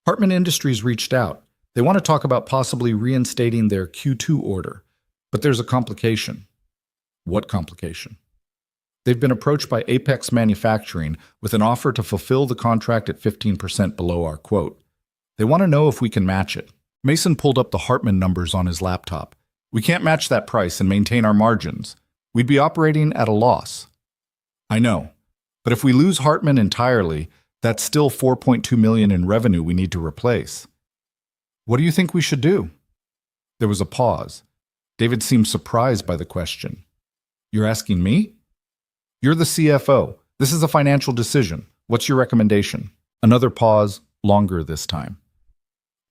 Hartman Industries reached out. They want to talk about possibly reinstating their Q2 order. But there's a complication. What complication? They've been approached by Apex Manufacturing with an offer to fulfill the contract at 15% below our quote. They want to know if we can match it. Mason pulled up the Hartman numbers on his laptop. We can't match that price and maintain our margins. We'd be operating at a loss. I know. But if we lose Hartman entirely, that's still $4.2 million in revenue we need to replace. What do you think we should do? There was a pause. David seemed surprised by the question. You're asking me? You're the CFO. This is a financial decision. What's your recommendation? Another pause, longer this time.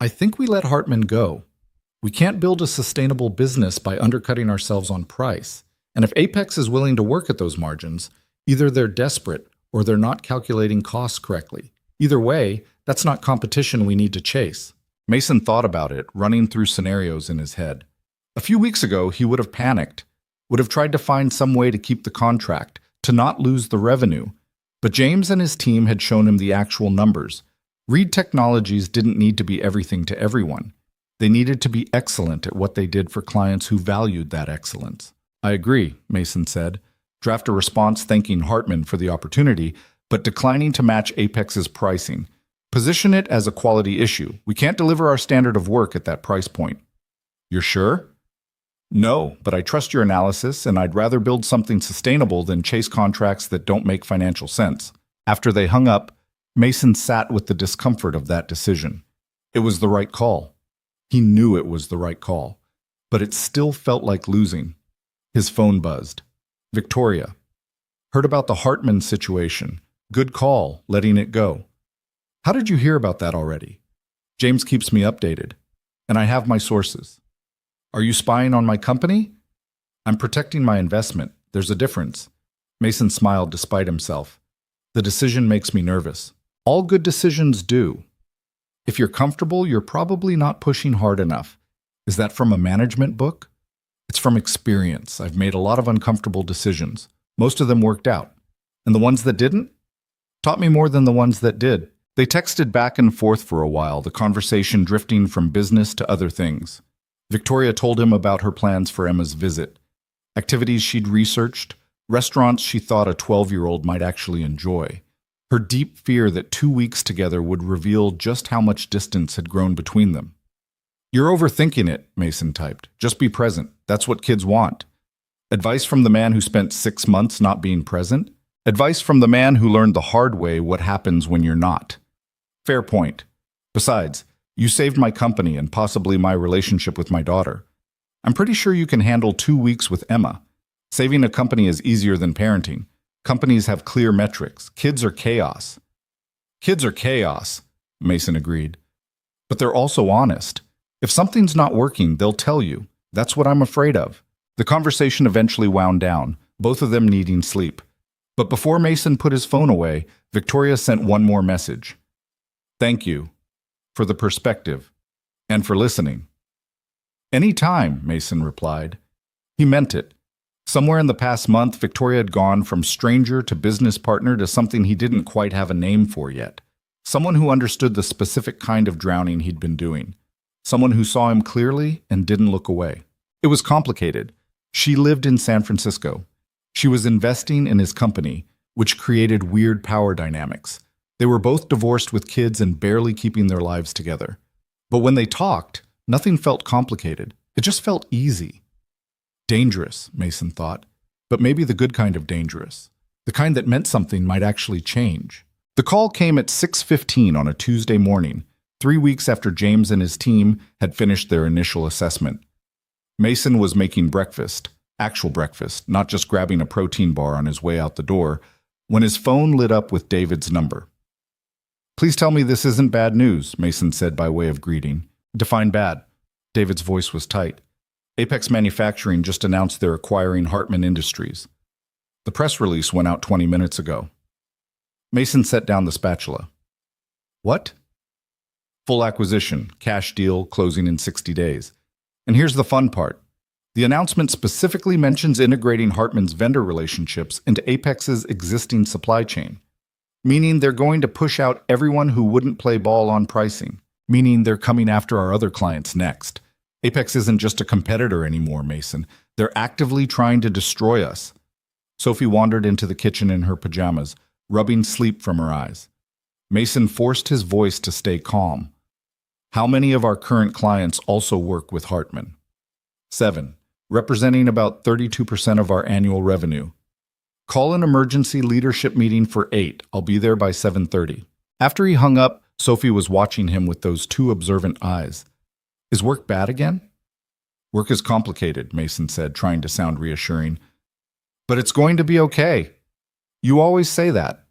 I think we let Hartman go. We can't build a sustainable business by undercutting ourselves on price. And if Apex is willing to work at those margins, either they're desperate or they're not calculating costs correctly. Either way, that's not competition we need to chase. Mason thought about it, running through scenarios in his head. A few weeks ago, he would have panicked, would have tried to find some way to keep the contract, to not lose the revenue. But James and his team had shown him the actual numbers. Reed Technologies didn't need to be everything to everyone. They needed to be excellent at what they did for clients who valued that excellence. I agree, Mason said. Draft a response thanking Hartman for the opportunity, but declining to match Apex's pricing. Position it as a quality issue. We can't deliver our standard of work at that price point. You're sure? No, but I trust your analysis, and I'd rather build something sustainable than chase contracts that don't make financial sense. After they hung up, Mason sat with the discomfort of that decision. It was the right call. He knew it was the right call, but it still felt like losing. His phone buzzed. Victoria. Heard about the Hartman situation. Good call, letting it go. How did you hear about that already? James keeps me updated, and I have my sources. Are you spying on my company? I'm protecting my investment. There's a difference. Mason smiled despite himself. The decision makes me nervous. All good decisions do. If you're comfortable, you're probably not pushing hard enough. Is that from a management book? It's from experience. I've made a lot of uncomfortable decisions. Most of them worked out. And the ones that didn't? Taught me more than the ones that did. They texted back and forth for a while, the conversation drifting from business to other things. Victoria told him about her plans for Emma's visit. Activities she'd researched, restaurants she thought a 12-year-old might actually enjoy. Her deep fear that 2 weeks together would reveal just how much distance had grown between them. You're overthinking it, Mason typed. Just be present. That's what kids want. Advice from the man who spent 6 months not being present? Advice from the man who learned the hard way what happens when you're not. Fair point. Besides, you saved my company and possibly my relationship with my daughter. I'm pretty sure you can handle 2 weeks with Emma. Saving a company is easier than parenting. Companies have clear metrics. Kids are chaos. Kids are chaos, Mason agreed. But they're also honest. If something's not working, they'll tell you. That's what I'm afraid of. The conversation eventually wound down, both of them needing sleep. But before Mason put his phone away, Victoria sent one more message. Thank you. For the perspective, and for listening. Any time, Mason replied. He meant it. Somewhere in the past month, Victoria had gone from stranger to business partner to something he didn't quite have a name for yet. Someone who understood the specific kind of drowning he'd been doing. Someone who saw him clearly and didn't look away. It was complicated. She lived in San Francisco. She was investing in his company, which created weird power dynamics. They were both divorced with kids and barely keeping their lives together. But when they talked, nothing felt complicated. It just felt easy. Dangerous, Mason thought, but maybe the good kind of dangerous. The kind that meant something might actually change. The call came at 6:15 on a Tuesday morning, 3 weeks after James and his team had finished their initial assessment. Mason was making breakfast, actual breakfast, not just grabbing a protein bar on his way out the door, when his phone lit up with David's number. "Please tell me this isn't bad news," Mason said by way of greeting. "Define bad." David's voice was tight. "Apex Manufacturing just announced they're acquiring Hartman Industries. The press release went out 20 minutes ago." Mason set down the spatula. "What?" "Full acquisition, cash deal, closing in 60 days. And here's the fun part. The announcement specifically mentions integrating Hartman's vendor relationships into Apex's existing supply chain, meaning they're going to push out everyone who wouldn't play ball on pricing, meaning they're coming after our other clients next. Apex isn't just a competitor anymore, Mason. They're actively trying to destroy us." Sophie wandered into the kitchen in her pajamas, rubbing sleep from her eyes. Mason forced his voice to stay calm. "How many of our current clients also work with Hartman?" 7, representing about 32% of our annual revenue. "Call an emergency leadership meeting for 8. I'll be there by 7:30. After he hung up, Sophie was watching him with those two observant eyes. "Is work bad again?" "Work is complicated," Mason said, trying to sound reassuring. "But it's going to be okay. You always say that.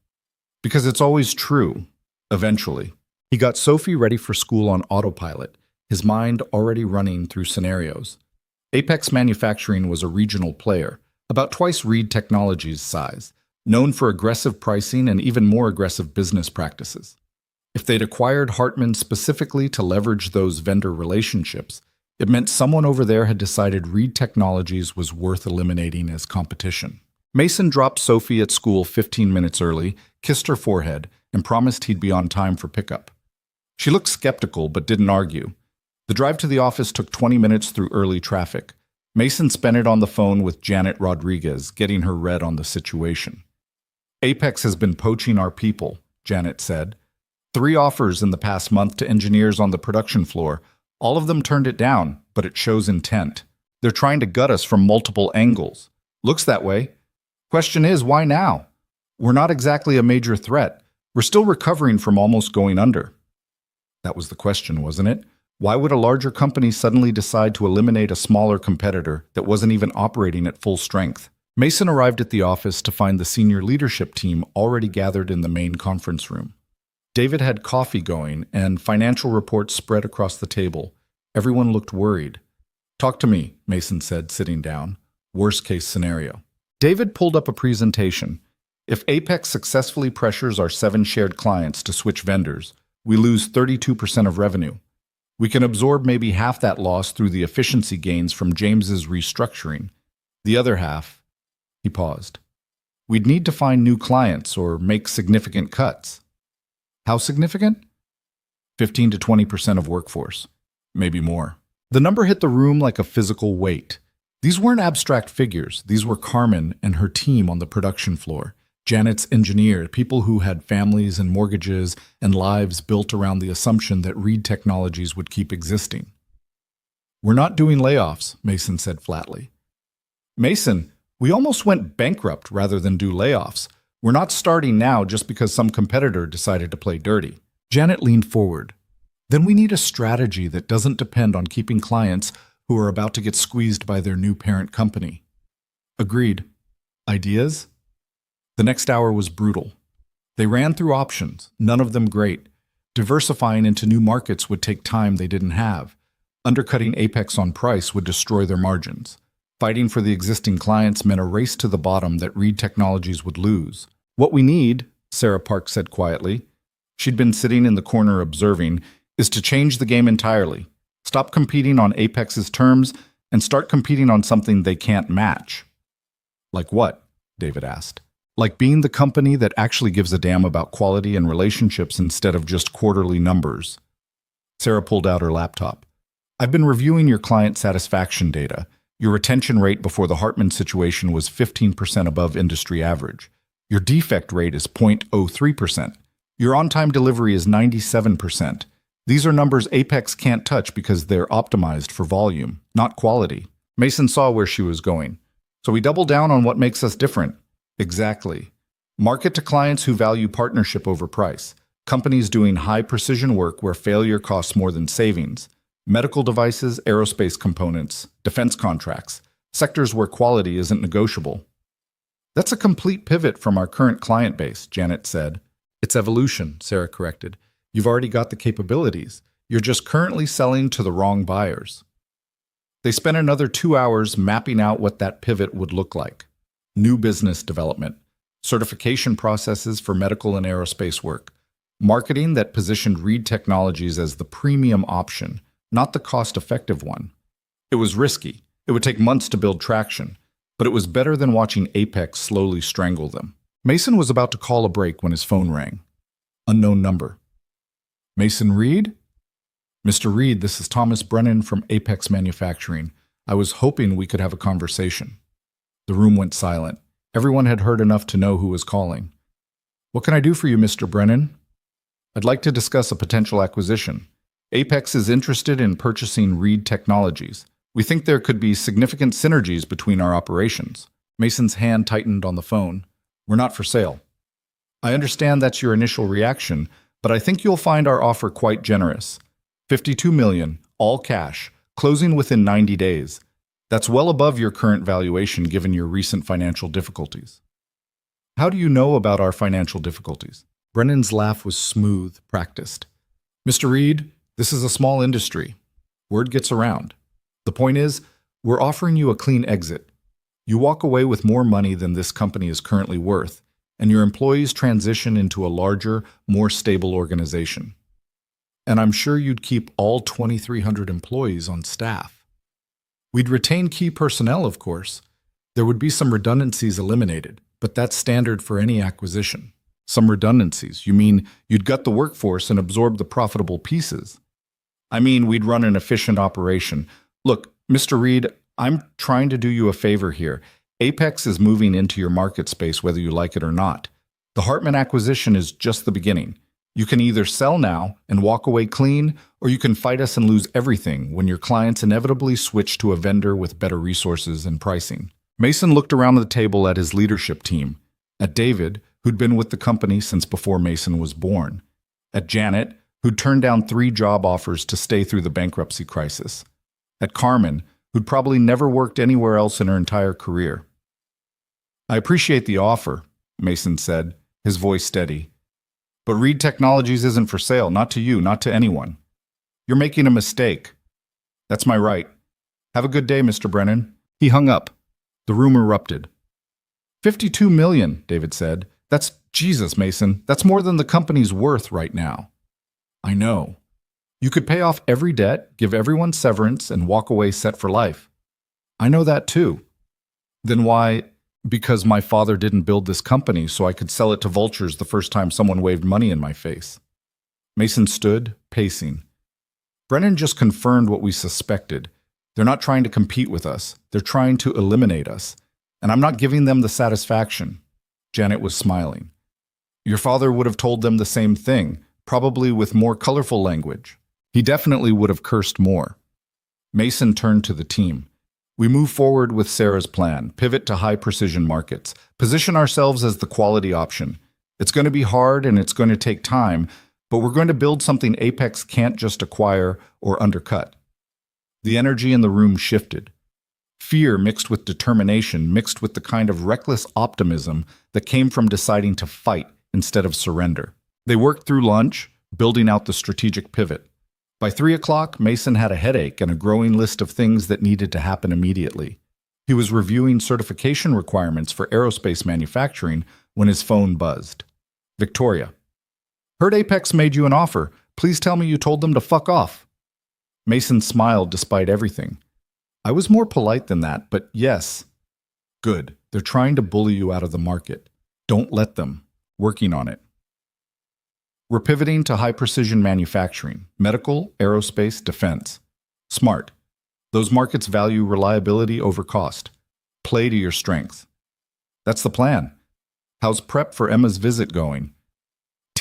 Because it's always true. Eventually." He got Sophie ready for school on autopilot, his mind already running through scenarios. Apex Manufacturing was a regional player, about twice Reed Technologies' size, known for aggressive pricing and even more aggressive business practices. If they'd acquired Hartman specifically to leverage those vendor relationships, it meant someone over there had decided Reed Technologies was worth eliminating as competition. Mason dropped Sophie at school 15 minutes early, kissed her forehead, and promised he'd be on time for pickup. She looked skeptical but didn't argue. The drive to the office took 20 minutes through early traffic. Mason spent it on the phone with Janet Rodriguez, getting her read on the situation. "Apex has been poaching our people," Janet said. 3 offers in the past month to engineers on the production floor. All of them turned it down, but it shows intent. They're trying to gut us from multiple angles. Looks that way. Question is, why now? We're not exactly a major threat. We're still recovering from almost going under. That was the question, wasn't it? Why would a larger company suddenly decide to eliminate a smaller competitor that wasn't even operating at full strength? Mason arrived at the office to find the senior leadership team already gathered in the main conference room. David had coffee going and financial reports spread across the table. Everyone looked worried. "Talk to me," Mason said, sitting down. "Worst case scenario." David pulled up a presentation. "If Apex successfully pressures our 7 shared clients to switch vendors, we lose 32% of revenue. We can absorb maybe half that loss through the efficiency gains from James's restructuring. The other half..." He paused. "We'd need to find new clients or make significant cuts." "How significant?" 15 to 20% of workforce. Maybe more. The number hit the room like a physical weight. These weren't abstract figures. These were Carmen and her team on the production floor. Janet's engineers, people who had families and mortgages and lives built around the assumption that Reed Technologies would keep existing. "We're not doing layoffs," Mason said flatly. "Mason, we almost went bankrupt rather than do layoffs. We're not starting now just because some competitor decided to play dirty." Janet leaned forward. "Then we need a strategy that doesn't depend on keeping clients who are about to get squeezed by their new parent company." "Agreed. Ideas?" The next hour was brutal. They ran through options, none of them great. Diversifying into new markets would take time they didn't have. Undercutting Apex on price would destroy their margins. Fighting for the existing clients meant a race to the bottom that Reed Technologies would lose. "What we need," Sarah Park said quietly, she'd been sitting in the corner observing, "is to change the game entirely. Stop competing on Apex's terms and start competing on something they can't match." "Like what?" David asked. "Like being the company that actually gives a damn about quality and relationships instead of just quarterly numbers." Sarah pulled out her laptop. "I've been reviewing your client satisfaction data. Your retention rate before the Hartman situation was 15% above industry average. Your defect rate is 0.03%. Your on-time delivery is 97%. These are numbers Apex can't touch because they're optimized for volume, not quality. Mason saw where she was going. So we double down on what makes us different. Exactly. Market to clients who value partnership over price. Companies doing high-precision work where failure costs more than savings. Medical devices, aerospace components, defense contracts. Sectors where quality isn't negotiable. That's a complete pivot from our current client base, Janet said. It's evolution, Sarah corrected. You've already got the capabilities. You're just currently selling to the wrong buyers. They spent another 2 hours mapping out what that pivot would look like. New business development, certification processes for medical and aerospace work, marketing that positioned Reed Technologies as the premium option, not the cost-effective one. It was risky. It would take months to build traction, but it was better than watching Apex slowly strangle them. Mason was about to call a break when his phone rang. Unknown number. Mason Reed? Mr. Reed, this is Thomas Brennan from Apex Manufacturing. I was hoping we could have a conversation. The room went silent. Everyone had heard enough to know who was calling. What can I do for you, Mr. Brennan? I'd like to discuss a potential acquisition. Apex is interested in purchasing Reed Technologies. We think there could be significant synergies between our operations. Mason's hand tightened on the phone. We're not for sale. I understand that's your initial reaction, but I think you'll find our offer quite generous. $52 million, all cash, closing within 90 days. That's well above your current valuation given your recent financial difficulties. How do you know about our financial difficulties? Brennan's laugh was smooth, practiced. Mr. Reed, this is a small industry. Word gets around. The point is, we're offering you a clean exit. You walk away with more money than this company is currently worth, and your employees transition into a larger, more stable organization. And I'm sure you'd keep all 2,300 employees on staff. We'd retain key personnel, of course. There would be some redundancies eliminated, but that's standard for any acquisition. Some redundancies? You mean you'd gut the workforce and absorb the profitable pieces? I mean, we'd run an efficient operation. Look, Mr. Reed, I'm trying to do you a favor here. Apex is moving into your market space whether you like it or not. The Hartman acquisition is just the beginning. You can either sell now and walk away clean, or you can fight us and lose everything when your clients inevitably switch to a vendor with better resources and pricing. Mason looked around the table at his leadership team, at David, who'd been with the company since before Mason was born, at Janet, who'd turned down 3 job offers to stay through the bankruptcy crisis, at Carmen, who'd probably never worked anywhere else in her entire career. I appreciate the offer, Mason said, his voice steady. But Reed Technologies isn't for sale, not to you, not to anyone. You're making a mistake. That's my right. Have a good day, Mr. Brennan. He hung up. The room erupted. $52 million, David said. That's Jesus, Mason. That's more than the company's worth right now. I know. You could pay off every debt, give everyone severance, and walk away set for life. I know that too. Then why? Because my father didn't build this company so I could sell it to vultures the first time someone waved money in my face. Mason stood, pacing. Brennan just confirmed what we suspected. They're not trying to compete with us. They're trying to eliminate us. And I'm not giving them the satisfaction. Janet was smiling. Your father would have told them the same thing, probably with more colorful language. He definitely would have cursed more. Mason turned to the team. We move forward with Sarah's plan, pivot to high-precision markets, position ourselves as the quality option. It's going to be hard and it's going to take time, but we're going to build something Apex can't just acquire or undercut. The energy in the room shifted. Fear mixed with determination, mixed with the kind of reckless optimism that came from deciding to fight instead of surrender. They worked through lunch, building out the strategic pivot. By 3 o'clock, Mason had a headache and a growing list of things that needed to happen immediately. He was reviewing certification requirements for aerospace manufacturing when his phone buzzed. Victoria. Heard Apex made you an offer. Please tell me you told them to fuck off. Mason smiled despite everything. I was more polite than that, but yes. Good. They're trying to bully you out of the market. Don't let them. Working on it. We're pivoting to high-precision manufacturing, medical, aerospace, defense. Smart. Those markets value reliability over cost. Play to your strengths. That's the plan. How's prep for Emma's visit going?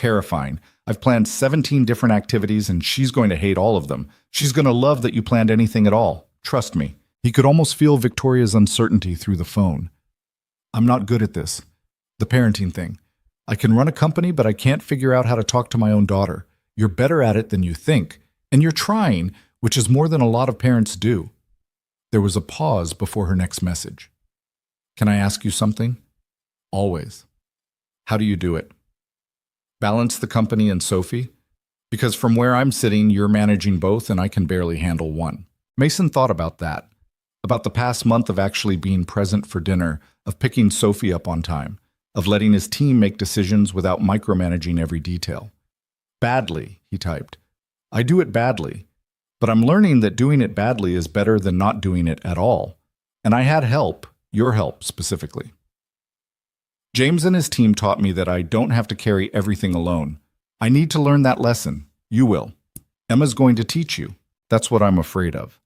terrifying. I've planned 17 different activities and she's going to hate all of them. She's going to love that you planned anything at all. Trust me." He could almost feel Victoria's uncertainty through the phone. "I'm not good at this. The parenting thing. I can run a company, but I can't figure out how to talk to my own daughter. You're better at it than you think, and you're trying, which is more than a lot of parents do." There was a pause before her next message. "Can I ask you something?" "Always." "How do you do it?" "Balance the company and Sophie? Because from where I'm sitting, you're managing both and I can barely handle one." Mason thought about that. About the past month of actually being present for dinner, of picking Sophie up on time, of letting his team make decisions without micromanaging every detail. "Badly," he typed. "I do it badly. But I'm learning that doing it badly is better than not doing it at all. And I had help, your help specifically. James and his team taught me that I don't have to carry everything alone. I need to learn that lesson. You will. Emma's going to teach you. That's what I'm afraid of."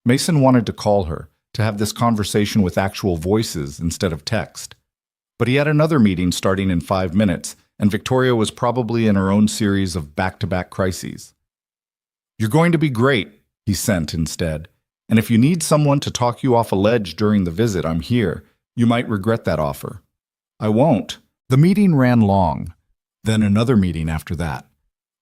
Mason wanted to call her, to have this conversation with actual voices instead of text. But he had another meeting starting in 5 minutes, and Victoria was probably in her own series of back-to-back crises. "You're going to be great," he sent instead. "And if you need someone to talk you off a ledge during the visit, I'm here. You might regret that offer." "I won't." The meeting ran long, then another meeting after that.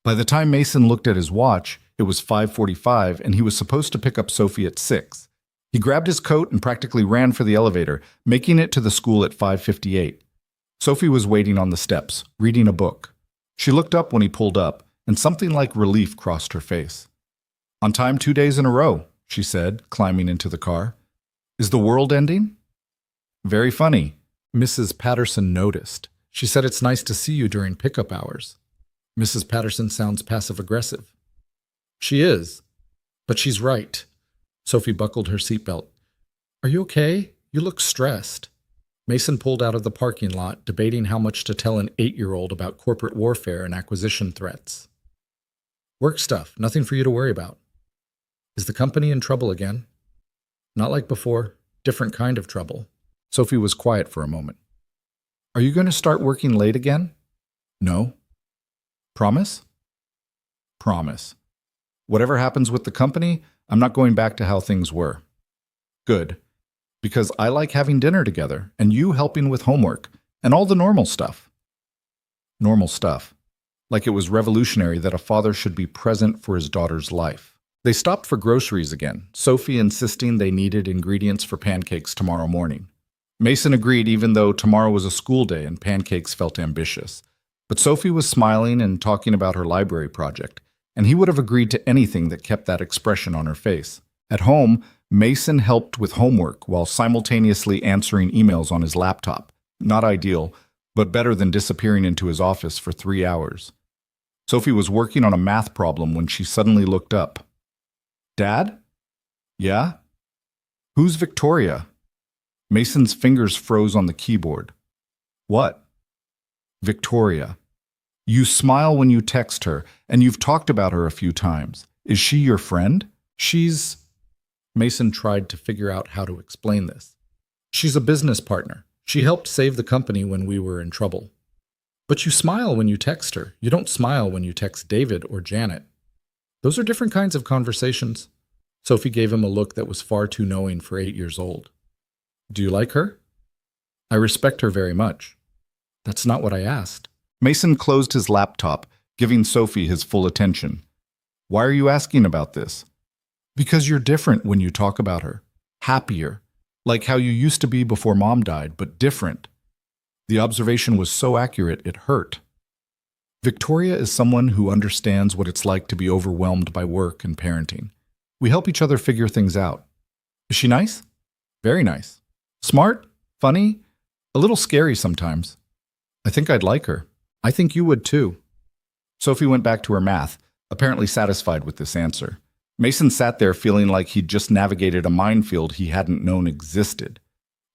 By the time Mason looked at his watch, it was 5:45 and he was supposed to pick up Sophie at 6. He grabbed his coat and practically ran for the elevator, making it to the school at 5:58. Sophie was waiting on the steps, reading a book. She looked up when he pulled up, and something like relief crossed her face. "On time 2 days in a row," she said, climbing into the car. "Is the world ending?" "Very funny." Mrs. Patterson noticed. "She said it's nice to see you during pickup hours." Mrs. Patterson sounds passive-aggressive. "She is, but she's right." Sophie buckled her seatbelt. "Are you okay? You look stressed." Mason pulled out of the parking lot, debating how much to tell an 8-year-old about corporate warfare and acquisition threats. "Work stuff, nothing for you to worry about." "Is the company in trouble again?" "Not like before, different kind of trouble." Sophie was quiet for a moment. "Are you going to start working late again?" "No." "Promise?" "Promise. Whatever happens with the company, I'm not going back to how things were." "Good. Because I like having dinner together, and you helping with homework, and all the normal stuff." Normal stuff. Like it was revolutionary that a father should be present for his daughter's life. They stopped for groceries again, Sophie insisting they needed ingredients for pancakes tomorrow morning. Mason agreed even though tomorrow was a school day and pancakes felt ambitious. But Sophie was smiling and talking about her library project, and he would have agreed to anything that kept that expression on her face. At home, Mason helped with homework while simultaneously answering emails on his laptop. Not ideal, but better than disappearing into his office for 3 hours. Sophie was working on a math problem when she suddenly looked up. "Dad?" "Yeah?" "Who's Victoria?" Mason's fingers froze on the keyboard. "What?" "Victoria. You smile when you text her, and you've talked about her a few times. Is she your friend?" "She's..." Mason tried to figure out how to explain this. "She's a business partner. She helped save the company when we were in trouble." "But you smile when you text her. You don't smile when you text David or Janet." "Those are different kinds of conversations." Sophie gave him a look that was far too knowing for 8 years old. "Do you like her?" "I respect her very much." "That's not what I asked." Mason closed his laptop, giving Sophie his full attention. "Why are you asking about this?" "Because you're different when you talk about her. Happier. Like how you used to be before Mom died, but different." The observation was so accurate it hurt. Victoria is someone who understands what it's like to be overwhelmed by work and parenting. We help each other figure things out. Is she nice? Very nice. Smart? Funny? A little scary sometimes. I think I'd like her. I think you would too. Sophie went back to her math, apparently satisfied with this answer. Mason sat there feeling like he'd just navigated a minefield he hadn't known existed.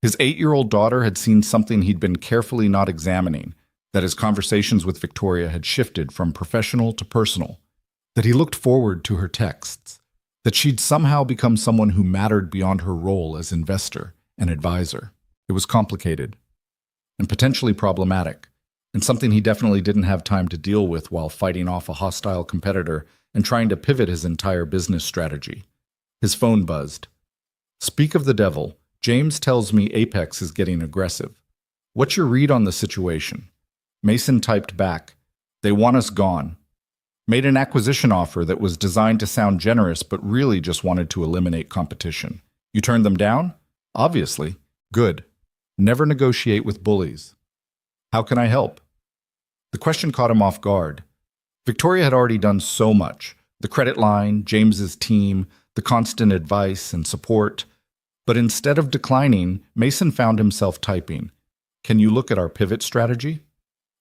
His 8-year-old daughter had seen something he'd been carefully not examining, that his conversations with Victoria had shifted from professional to personal, that he looked forward to her texts, that she'd somehow become someone who mattered beyond her role as investor and advisor. It was complicated and potentially problematic, and something he definitely didn't have time to deal with while fighting off a hostile competitor and trying to pivot his entire business strategy. His phone buzzed. Speak of the devil, James tells me Apex is getting aggressive. What's your read on the situation? Mason typed back, they want us gone. Made an acquisition offer that was designed to sound generous but really just wanted to eliminate competition. You turned them down? Obviously. Good. Never negotiate with bullies. How can I help? The question caught him off guard. Victoria had already done so much. The credit line, James's team, the constant advice and support. But instead of declining, Mason found himself typing, can you look at our pivot strategy?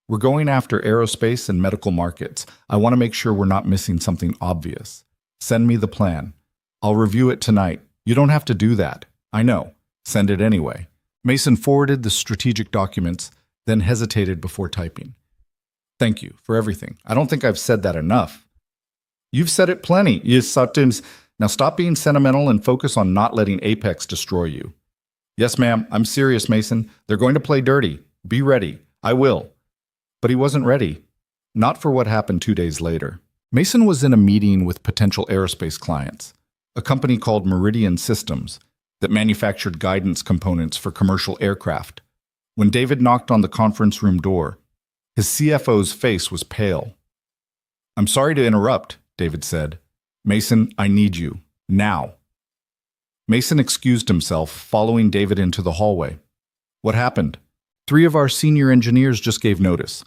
We're going after aerospace and medical markets. I want to make sure we're not missing something obvious. Send me the plan. I'll review it tonight. You don't have to do that. I know. Send it anyway. Mason forwarded the strategic documents, then hesitated before typing. Thank you for everything. I don't think I've said that enough. You've said it plenty. Now stop being sentimental and focus on not letting Apex destroy you. Yes, ma'am. I'm serious, Mason. They're going to play dirty. Be ready. I will. But he wasn't ready. Not for what happened 2 days later. Mason was in a meeting with potential aerospace clients, a company called Meridian Systems that manufactured guidance components for commercial aircraft. When David knocked on the conference room door, his CFO's face was pale. I'm sorry to interrupt, David said. Mason, I need you. Now. Mason excused himself, following David into the hallway. What happened? 3 of our senior engineers just gave notice.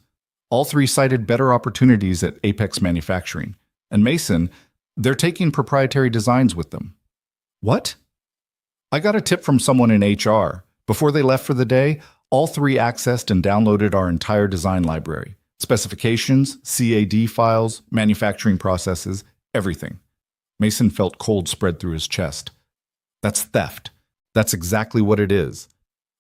All 3 cited better opportunities at Apex Manufacturing. And Mason, they're taking proprietary designs with them. What? I got a tip from someone in HR. Before they left for the day, all 3 accessed and downloaded our entire design library. Specifications, CAD files, manufacturing processes, everything. Mason felt cold spread through his chest. That's theft. That's exactly what it is.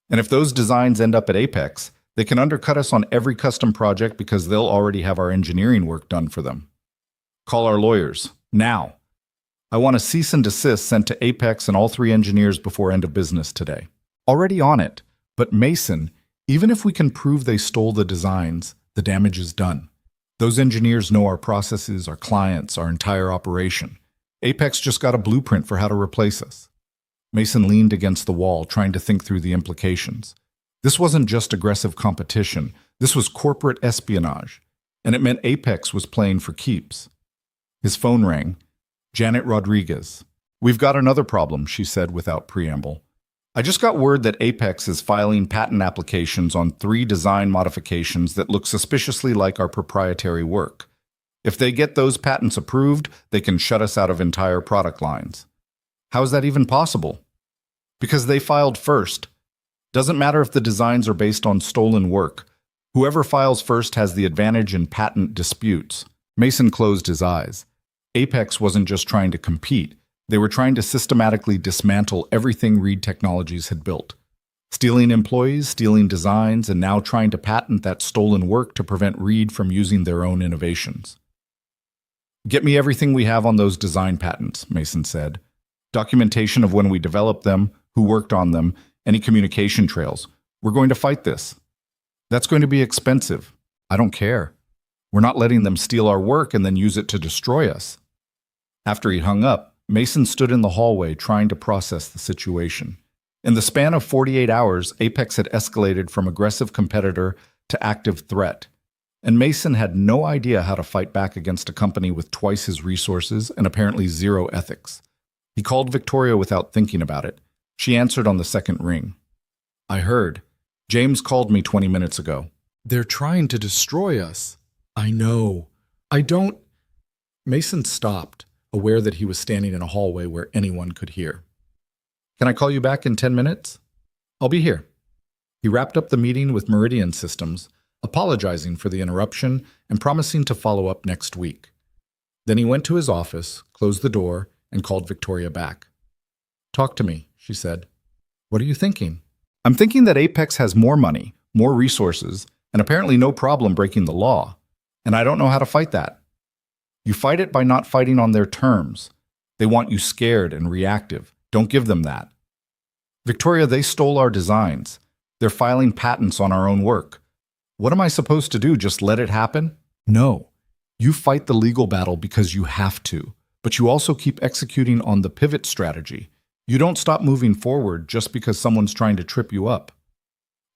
And if those designs end up at Apex, they can undercut us on every custom project because they'll already have our engineering work done for them. Call our lawyers. Now. I want a cease and desist sent to Apex and all 3 engineers before end of business today. Already on it. But Mason, even if we can prove they stole the designs, the damage is done. Those engineers know our processes, our clients, our entire operation. Apex just got a blueprint for how to replace us. Mason leaned against the wall, trying to think through the implications. This wasn't just aggressive competition. This was corporate espionage. And it meant Apex was playing for keeps. His phone rang. Janet Rodriguez. We've got another problem, she said without preamble. I just got word that Apex is filing patent applications on 3 design modifications that look suspiciously like our proprietary work. If they get those patents approved, they can shut us out of entire product lines. How is that even possible? Because they filed first. Doesn't matter if the designs are based on stolen work. Whoever files first has the advantage in patent disputes. Mason closed his eyes. Apex wasn't just trying to compete. They were trying to systematically dismantle everything Reed Technologies had built. Stealing employees, stealing designs, and now trying to patent that stolen work to prevent Reed from using their own innovations. Get me everything we have on those design patents, Mason said. Documentation of when we developed them, who worked on them, any communication trails. We're going to fight this. That's going to be expensive. I don't care. We're not letting them steal our work and then use it to destroy us. After he hung up, Mason stood in the hallway trying to process the situation. In the span of 48 hours, Apex had escalated from aggressive competitor to active threat. And Mason had no idea how to fight back against a company with twice his resources and apparently 0 ethics. He called Victoria without thinking about it. She answered on the second ring. I heard. James called me 20 minutes ago. They're trying to destroy us. I know. I don't... Mason stopped, aware that he was standing in a hallway where anyone could hear. Can I call you back in 10 minutes? I'll be here. He wrapped up the meeting with Meridian Systems, apologizing for the interruption and promising to follow up next week. Then he went to his office, closed the door, and called Victoria back. Talk to me, she said. What are you thinking? I'm thinking that Apex has more money, more resources, and apparently no problem breaking the law. And I don't know how to fight that. You fight it by not fighting on their terms. They want you scared and reactive. Don't give them that. Victoria, they stole our designs. They're filing patents on our own work. What am I supposed to do? Just let it happen? No. You fight the legal battle because you have to, but you also keep executing on the pivot strategy. You don't stop moving forward just because someone's trying to trip you up.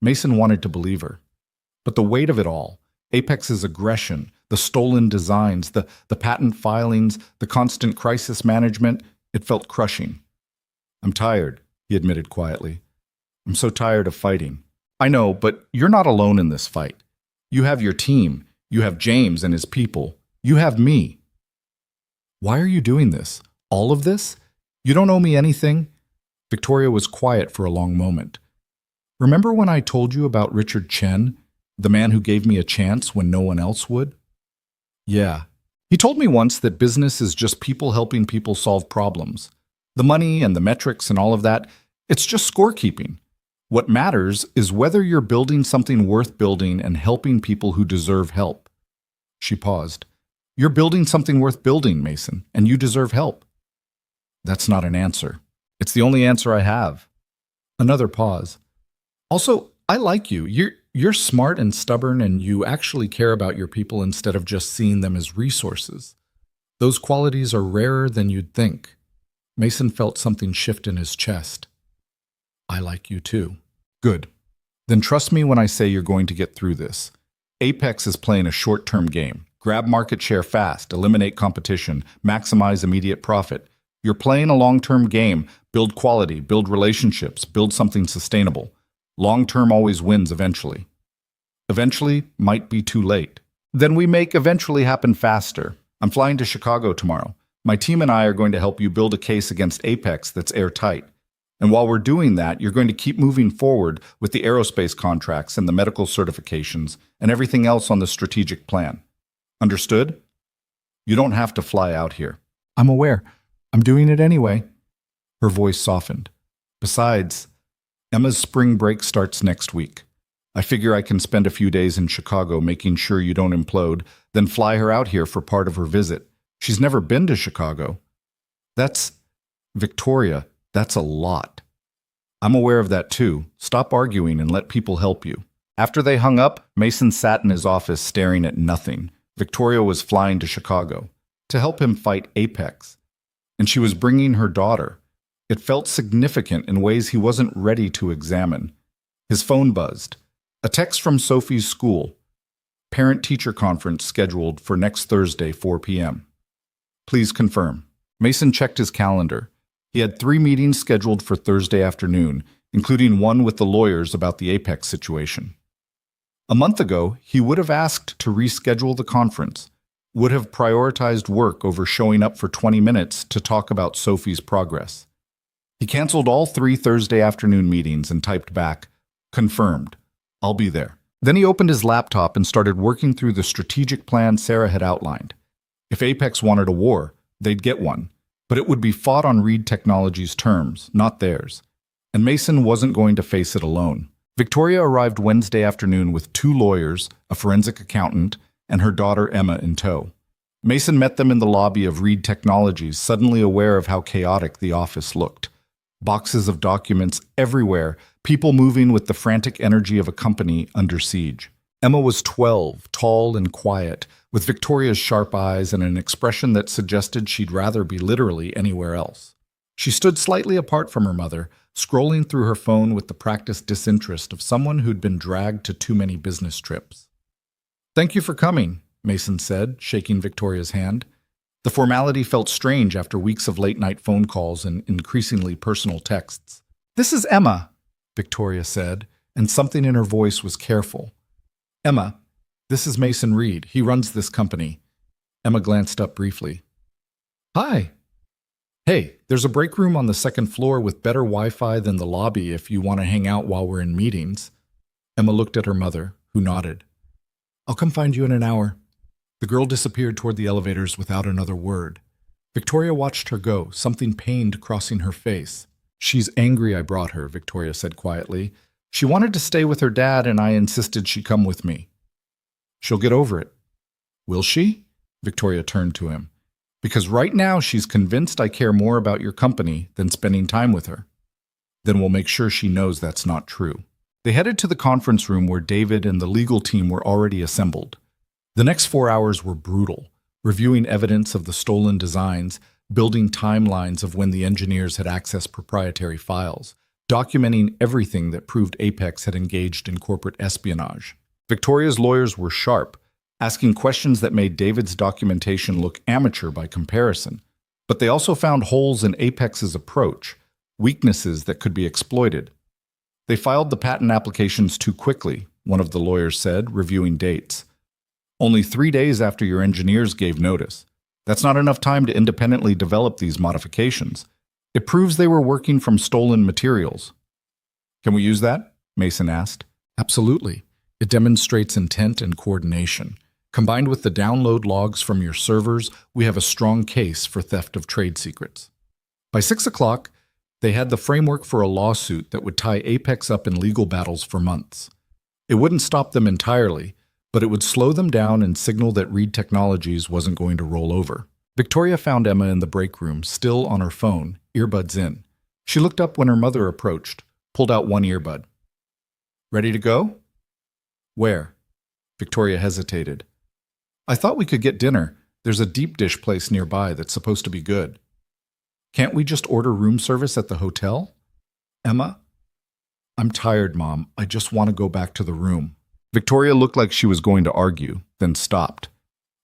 Mason wanted to believe her. But the weight of it all, Apex's aggression, the stolen designs, the patent filings, the constant crisis management, it felt crushing. I'm tired, he admitted quietly. I'm so tired of fighting. I know, but you're not alone in this fight. You have your team. You have James and his people. You have me. Why are you doing this? All of this? You don't owe me anything? Victoria was quiet for a long moment. Remember when I told you about Richard Chen, the man who gave me a chance when no one else would? Yeah. He told me once that business is just people helping people solve problems. The money and the metrics and all of that, it's just scorekeeping. What matters is whether you're building something worth building and helping people who deserve help. She paused. You're building something worth building, Mason, and you deserve help. That's not an answer. It's the only answer I have. Another pause. Also, I like you. You're smart and stubborn, and you actually care about your people instead of just seeing them as resources. Those qualities are rarer than you'd think. Mason felt something shift in his chest. I like you too. Good. Then trust me when I say you're going to get through this. Apex is playing a short-term game. Grab market share fast, eliminate competition, maximize immediate profit. You're playing a long-term game. Build quality, build relationships, build something sustainable. Long-term always wins eventually. Eventually might be too late. Then we make eventually happen faster. I'm flying to Chicago tomorrow. My team and I are going to help you build a case against Apex that's airtight. And while we're doing that, you're going to keep moving forward with the aerospace contracts and the medical certifications and everything else on the strategic plan. Understood? You don't have to fly out here. I'm aware. I'm doing it anyway. Her voice softened. Besides, Emma's spring break starts next week. I figure I can spend a few days in Chicago making sure you don't implode, then fly her out here for part of her visit. She's never been to Chicago. Victoria, that's a lot. I'm aware of that too. Stop arguing and let people help you. After they hung up, Mason sat in his office staring at nothing. Victoria was flying to Chicago to help him fight Apex. And she was bringing her daughter. It felt significant in ways he wasn't ready to examine. His phone buzzed. A text from Sophie's school. Parent-teacher conference scheduled for next Thursday, 4 p.m. Please confirm. Mason checked his calendar. He had 3 meetings scheduled for Thursday afternoon, including one with the lawyers about the Apex situation. A month ago, he would have asked to reschedule the conference, would have prioritized work over showing up for 20 minutes to talk about Sophie's progress. He canceled all 3 Thursday afternoon meetings and typed back, "Confirmed. I'll be there." Then he opened his laptop and started working through the strategic plan Sarah had outlined. If Apex wanted a war, they'd get one, but it would be fought on Reed Technologies' terms, not theirs. And Mason wasn't going to face it alone. Victoria arrived Wednesday afternoon with 2 lawyers, a forensic accountant, and her daughter Emma in tow. Mason met them in the lobby of Reed Technologies, suddenly aware of how chaotic the office looked. Boxes of documents everywhere, people moving with the frantic energy of a company under siege. Emma was 12, tall and quiet, with Victoria's sharp eyes and an expression that suggested she'd rather be literally anywhere else. She stood slightly apart from her mother, scrolling through her phone with the practiced disinterest of someone who'd been dragged to too many business trips. "Thank you for coming," Mason said, shaking Victoria's hand. The formality felt strange after weeks of late-night phone calls and increasingly personal texts. "This is Emma," Victoria said, and something in her voice was careful. "Emma, this is Mason Reed. He runs this company." Emma glanced up briefly. "Hi." "Hey, there's a break room on the 2nd floor with better Wi-Fi than the lobby if you want to hang out while we're in meetings." Emma looked at her mother, who nodded. "I'll come find you in an hour." The girl disappeared toward the elevators without another word. Victoria watched her go, something pained crossing her face. "She's angry I brought her," Victoria said quietly. "She wanted to stay with her dad and I insisted she come with me." "She'll get over it." "Will she?" Victoria turned to him. "Because right now she's convinced I care more about your company than spending time with her." "Then we'll make sure she knows that's not true." They headed to the conference room where David and the legal team were already assembled. The next 4 hours were brutal, reviewing evidence of the stolen designs, building timelines of when the engineers had accessed proprietary files, documenting everything that proved Apex had engaged in corporate espionage. Victoria's lawyers were sharp, asking questions that made David's documentation look amateur by comparison. But they also found holes in Apex's approach, weaknesses that could be exploited. They filed the patent applications too quickly, one of the lawyers said, reviewing dates. Only 3 days after your engineers gave notice. That's not enough time to independently develop these modifications. It proves they were working from stolen materials. Can we use that? Mason asked. Absolutely. It demonstrates intent and coordination. Combined with the download logs from your servers, we have a strong case for theft of trade secrets. By 6 o'clock, they had the framework for a lawsuit that would tie Apex up in legal battles for months. It wouldn't stop them entirely, but it would slow them down and signal that Reed Technologies wasn't going to roll over. Victoria found Emma in the break room, still on her phone, earbuds in. She looked up when her mother approached, pulled out one earbud. Ready to go? Where? Victoria hesitated. I thought we could get dinner. There's a deep dish place nearby that's supposed to be good. Can't we just order room service at the hotel? Emma? I'm tired, Mom. I just want to go back to the room. Victoria looked like she was going to argue, then stopped.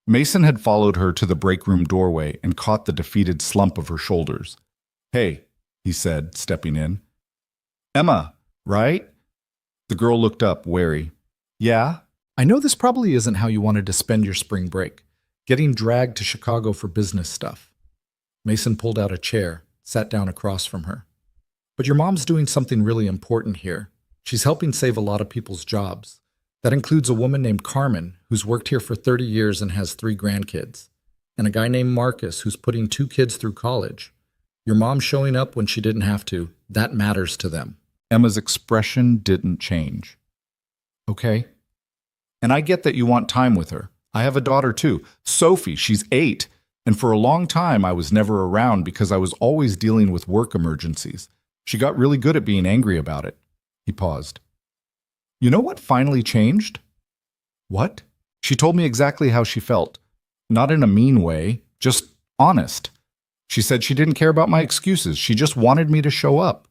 Mason had followed her to the break room doorway and caught the defeated slump of her shoulders. Hey, he said, stepping in. Emma, right? The girl looked up, wary. Yeah? I know this probably isn't how you wanted to spend your spring break, getting dragged to Chicago for business stuff. Mason pulled out a chair, sat down across from her. But your mom's doing something really important here. She's helping save a lot of people's jobs. That includes a woman named Carmen, who's worked here for 30 years and has 3 grandkids, and a guy named Marcus, who's putting 2 kids through college. Your mom showing up when she didn't have to, that matters to them. Emma's expression didn't change. Okay. And I get that you want time with her. I have a daughter too, Sophie. She's 8. And for a long time, I was never around because I was always dealing with work emergencies. She got really good at being angry about it. He paused. You know what finally changed? What? She told me exactly how she felt. Not in a mean way, just honest. She said she didn't care about my excuses. She just wanted me to show up.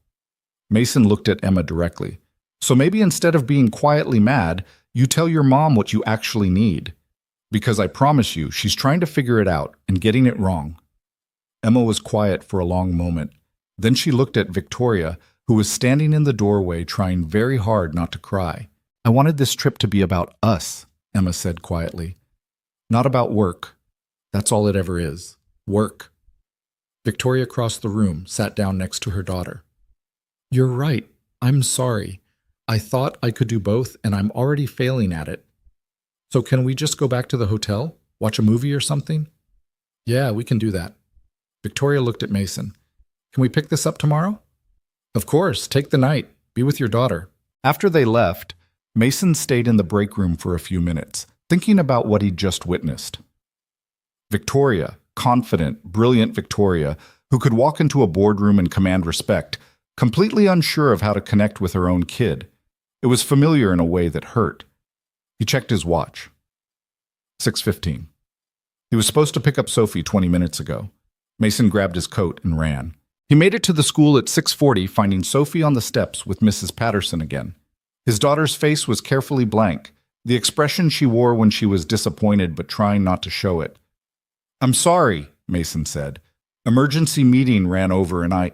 Mason looked at Emma directly. So maybe instead of being quietly mad, you tell your mom what you actually need. Because I promise you, she's trying to figure it out and getting it wrong. Emma was quiet for a long moment. Then she looked at Victoria, who was standing in the doorway trying very hard not to cry. I wanted this trip to be about us, Emma said quietly. Not about work. That's all it ever is. Work. Victoria crossed the room, sat down next to her daughter. You're right. I'm sorry. I thought I could do both, and I'm already failing at it. So can we just go back to the hotel? Watch a movie or something? Yeah, we can do that. Victoria looked at Mason. Can we pick this up tomorrow? Of course, take the night. Be with your daughter. After they left, Mason stayed in the break room for a few minutes, thinking about what he'd just witnessed. Victoria, confident, brilliant Victoria, who could walk into a boardroom and command respect, completely unsure of how to connect with her own kid. It was familiar in a way that hurt. He checked his watch. 6:15. He was supposed to pick up Sophie 20 minutes ago. Mason grabbed his coat and ran. He made it to the school at 6:40, finding Sophie on the steps with Mrs. Patterson again. His daughter's face was carefully blank, the expression she wore when she was disappointed but trying not to show it. I'm sorry, Mason said. Emergency meeting ran over and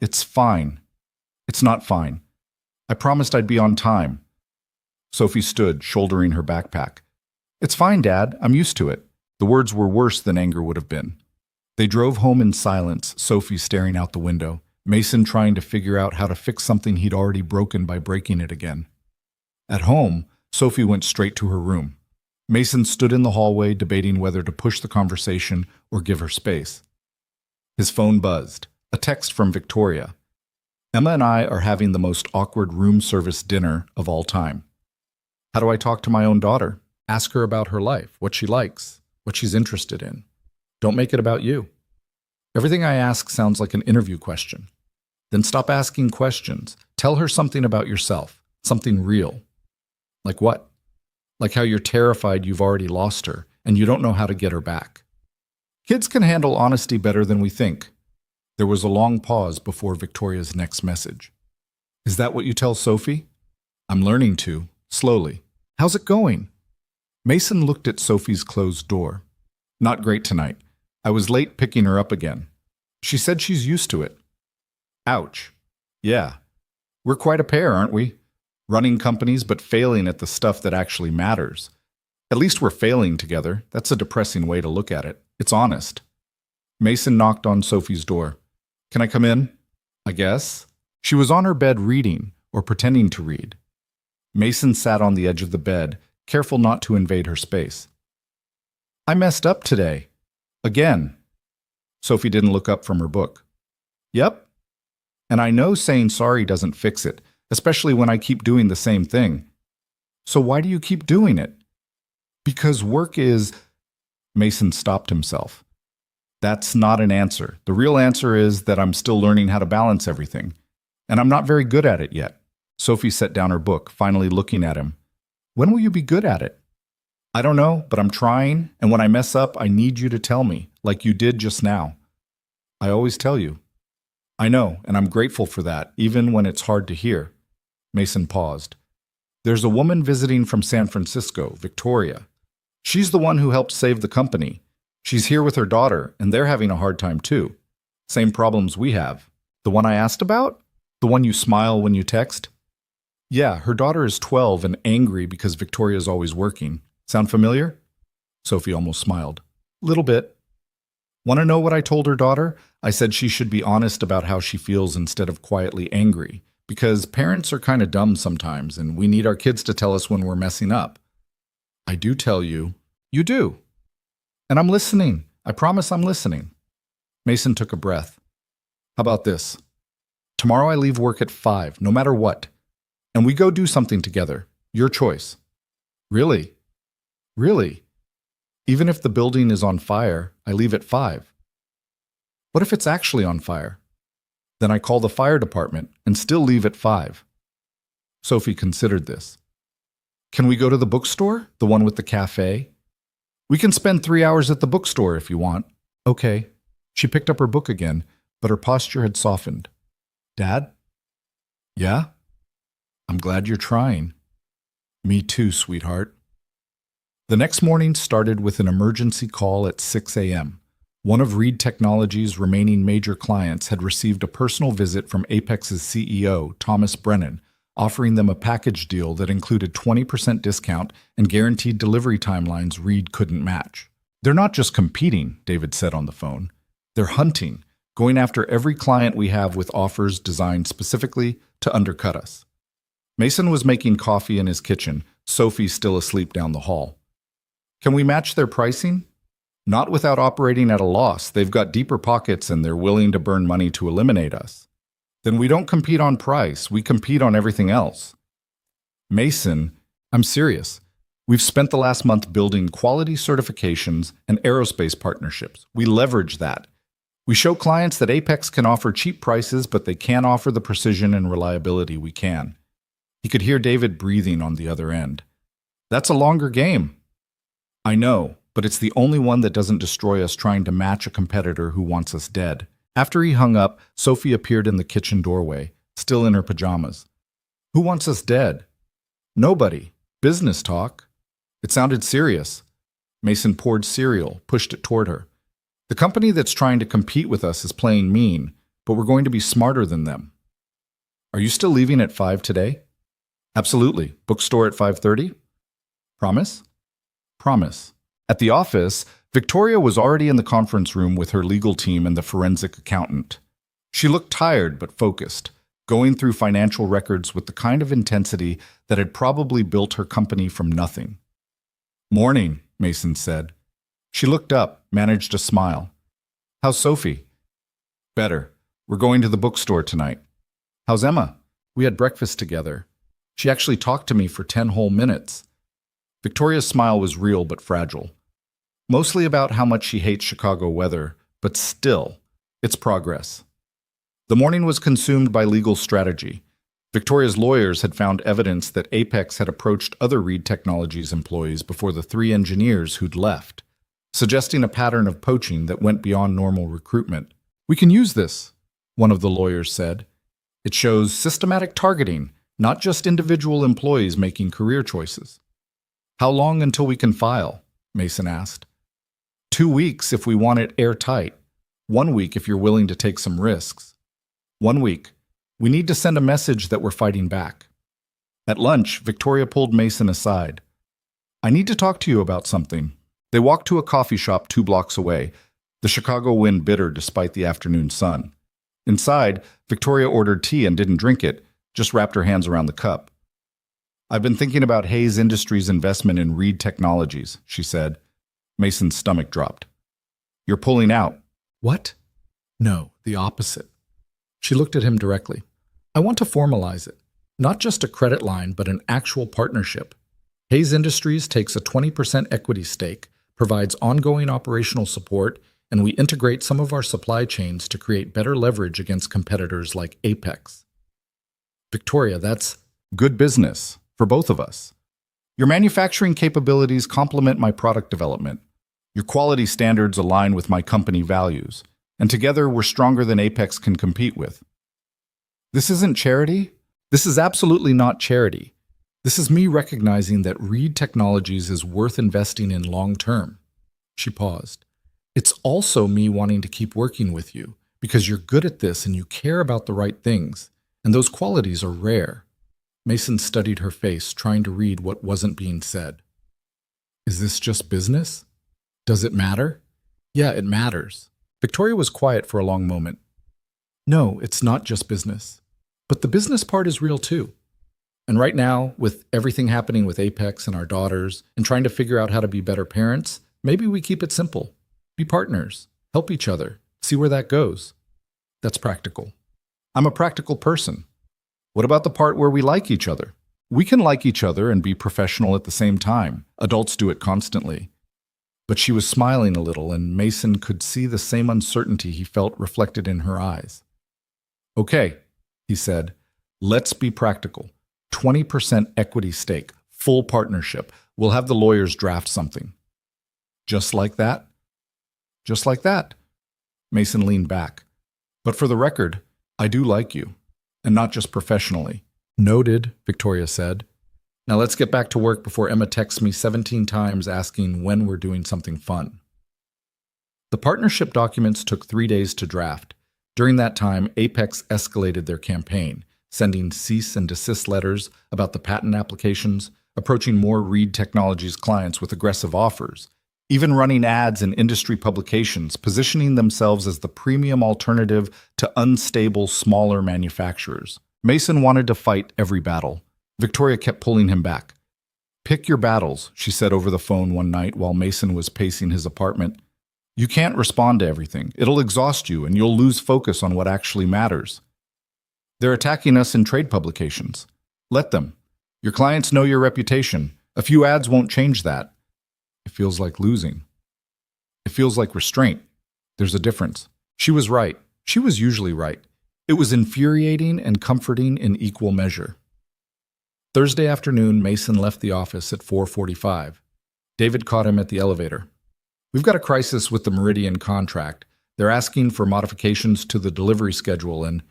It's fine. It's not fine. I promised I'd be on time. Sophie stood, shouldering her backpack. It's fine, Dad. I'm used to it. The words were worse than anger would have been. They drove home in silence, Sophie staring out the window, Mason trying to figure out how to fix something he'd already broken by breaking it again. At home, Sophie went straight to her room. Mason stood in the hallway debating whether to push the conversation or give her space. His phone buzzed. A text from Victoria. Emma and I are having the most awkward room service dinner of all time. How do I talk to my own daughter? Ask her about her life, what she likes, what she's interested in. Don't make it about you. Everything I ask sounds like an interview question. Then stop asking questions. Tell her something about yourself. Something real. Like what? Like how you're terrified you've already lost her and you don't know how to get her back. Kids can handle honesty better than we think. There was a long pause before Victoria's next message. Is that what you tell Sophie? I'm learning to, slowly. How's it going? Mason looked at Sophie's closed door. Not great tonight. I was late picking her up again. She said she's used to it. Ouch. Yeah. We're quite a pair, aren't we? Running companies but failing at the stuff that actually matters. At least we're failing together. That's a depressing way to look at it. It's honest. Mason knocked on Sophie's door. Can I come in? I guess. She was on her bed reading, or pretending to read. Mason sat on the edge of the bed, careful not to invade her space. I messed up today. Again. Sophie didn't look up from her book. Yep. And I know saying sorry doesn't fix it, especially when I keep doing the same thing. So why do you keep doing it? Because work is... Mason stopped himself. That's not an answer. The real answer is that I'm still learning how to balance everything. And I'm not very good at it yet. Sophie set down her book, finally looking at him. When will you be good at it? I don't know, but I'm trying, and when I mess up, I need you to tell me, like you did just now. I always tell you. I know, and I'm grateful for that, even when it's hard to hear. Mason paused. There's a woman visiting from San Francisco, Victoria. She's the one who helped save the company. She's here with her daughter, and they're having a hard time too. Same problems we have. The one I asked about? The one you smile when you text? Yeah, her daughter is 12 and angry because Victoria's always working. Sound familiar? Sophie almost smiled. Little bit. Want to know what I told her daughter? I said she should be honest about how she feels instead of quietly angry, because parents are kind of dumb sometimes, and we need our kids to tell us when we're messing up. I do tell you. You do. And I'm listening. I promise I'm listening. Mason took a breath. How about this? Tomorrow I leave work at 5, no matter what. And we go do something together. Your choice. Really? Really? Even if the building is on fire, I leave at 5. What if it's actually on fire? Then I call the fire department and still leave at 5. Sophie considered this. Can we go to the bookstore? The one with the cafe? We can spend 3 hours at the bookstore if you want. Okay. She picked up her book again, but her posture had softened. Dad? Yeah? I'm glad you're trying. Me too, sweetheart. The next morning started with an emergency call at 6 a.m. One of Reed Technologies' remaining major clients had received a personal visit from Apex's CEO, Thomas Brennan, offering them a package deal that included 20% discount and guaranteed delivery timelines Reed couldn't match. They're not just competing, David said on the phone. They're hunting, going after every client we have with offers designed specifically to undercut us. Mason was making coffee in his kitchen, Sophie still asleep down the hall. Can we match their pricing? Not without operating at a loss. They've got deeper pockets and they're willing to burn money to eliminate us. Then we don't compete on price, we compete on everything else. Mason, I'm serious. We've spent the last month building quality certifications and aerospace partnerships. We leverage that. We show clients that Apex can offer cheap prices, but they can't offer the precision and reliability we can. He could hear David breathing on the other end. That's a longer game. I know, but it's the only one that doesn't destroy us trying to match a competitor who wants us dead. After he hung up, Sophie appeared in the kitchen doorway, still in her pajamas. Who wants us dead? Nobody. Business talk. It sounded serious. Mason poured cereal, pushed it toward her. The company that's trying to compete with us is playing mean, but we're going to be smarter than them. Are you still leaving at 5 today? Absolutely. Bookstore at 5:30? Promise? Promise. At the office, Victoria was already in the conference room with her legal team and the forensic accountant. She looked tired but focused, going through financial records with the kind of intensity that had probably built her company from nothing. Morning, Mason said. She looked up, managed a smile. How's Sophie? Better. We're going to the bookstore tonight. How's Emma? We had breakfast together. She actually talked to me for 10 whole minutes. Victoria's smile was real but fragile. Mostly about how much she hates Chicago weather, but still, it's progress. The morning was consumed by legal strategy. Victoria's lawyers had found evidence that Apex had approached other Reed Technologies employees before the 3 engineers who'd left, suggesting a pattern of poaching that went beyond normal recruitment. "We can use this," one of the lawyers said. "It shows systematic targeting, not just individual employees making career choices." "How long until we can file?" Mason asked. 2 weeks if we want it airtight. 1 week if you're willing to take some risks. 1 week. We need to send a message that we're fighting back. At lunch, Victoria pulled Mason aside. "I need to talk to you about something." They walked to a coffee shop 2 blocks away, the Chicago wind bitter despite the afternoon sun. Inside, Victoria ordered tea and didn't drink it, just wrapped her hands around the cup. "I've been thinking about Hayes Industries' investment in Reed Technologies," she said. Mason's stomach dropped. "You're pulling out." "What?" "No, the opposite." She looked at him directly. "I want to formalize it. Not just a credit line, but an actual partnership. Hayes Industries takes a 20% equity stake, provides ongoing operational support, and we integrate some of our supply chains to create better leverage against competitors like Apex." "Victoria, that's good business for both of us. Your manufacturing capabilities complement my product development. Your quality standards align with my company values, and together we're stronger than Apex can compete with." "This isn't charity?" "This is absolutely not charity. This is me recognizing that Reed Technologies is worth investing in long term." She paused. "It's also me wanting to keep working with you, because you're good at this and you care about the right things, and those qualities are rare." Mason studied her face, trying to read what wasn't being said. "Is this just business? Does it matter?" "Yeah, it matters." Victoria was quiet for a long moment. "No, it's not just business. But the business part is real too. And right now, with everything happening with Apex and our daughters, and trying to figure out how to be better parents, maybe we keep it simple. Be partners, help each other, see where that goes." "That's practical." "I'm a practical person." "What about the part where we like each other?" "We can like each other and be professional at the same time. Adults do it constantly." But she was smiling a little, and Mason could see the same uncertainty he felt reflected in her eyes. "Okay," he said, "let's be practical. 20% equity stake, full partnership. We'll have the lawyers draft something." "Just like that?" "Just like that." Mason leaned back. "But for the record, I do like you, and not just professionally." "Noted," Victoria said. "Now let's get back to work before Emma texts me 17 times asking when we're doing something fun." The partnership documents took 3 days to draft. During that time, Apex escalated their campaign, sending cease and desist letters about the patent applications, approaching more Reed Technologies clients with aggressive offers, even running ads in industry publications, positioning themselves as the premium alternative to unstable, smaller manufacturers. Mason wanted to fight every battle. Victoria kept pulling him back. "Pick your battles," she said over the phone one night while Mason was pacing his apartment. "You can't respond to everything. It'll exhaust you, and you'll lose focus on what actually matters. They're attacking us in trade publications. Let them. Your clients know your reputation. A few ads won't change that. It feels like losing. It feels like restraint. There's a difference." She was right. She was usually right. It was infuriating and comforting in equal measure. Thursday afternoon, Mason left the office at 4:45. David caught him at the elevator. "We've got a crisis with the Meridian contract. They're asking for modifications to the delivery schedule and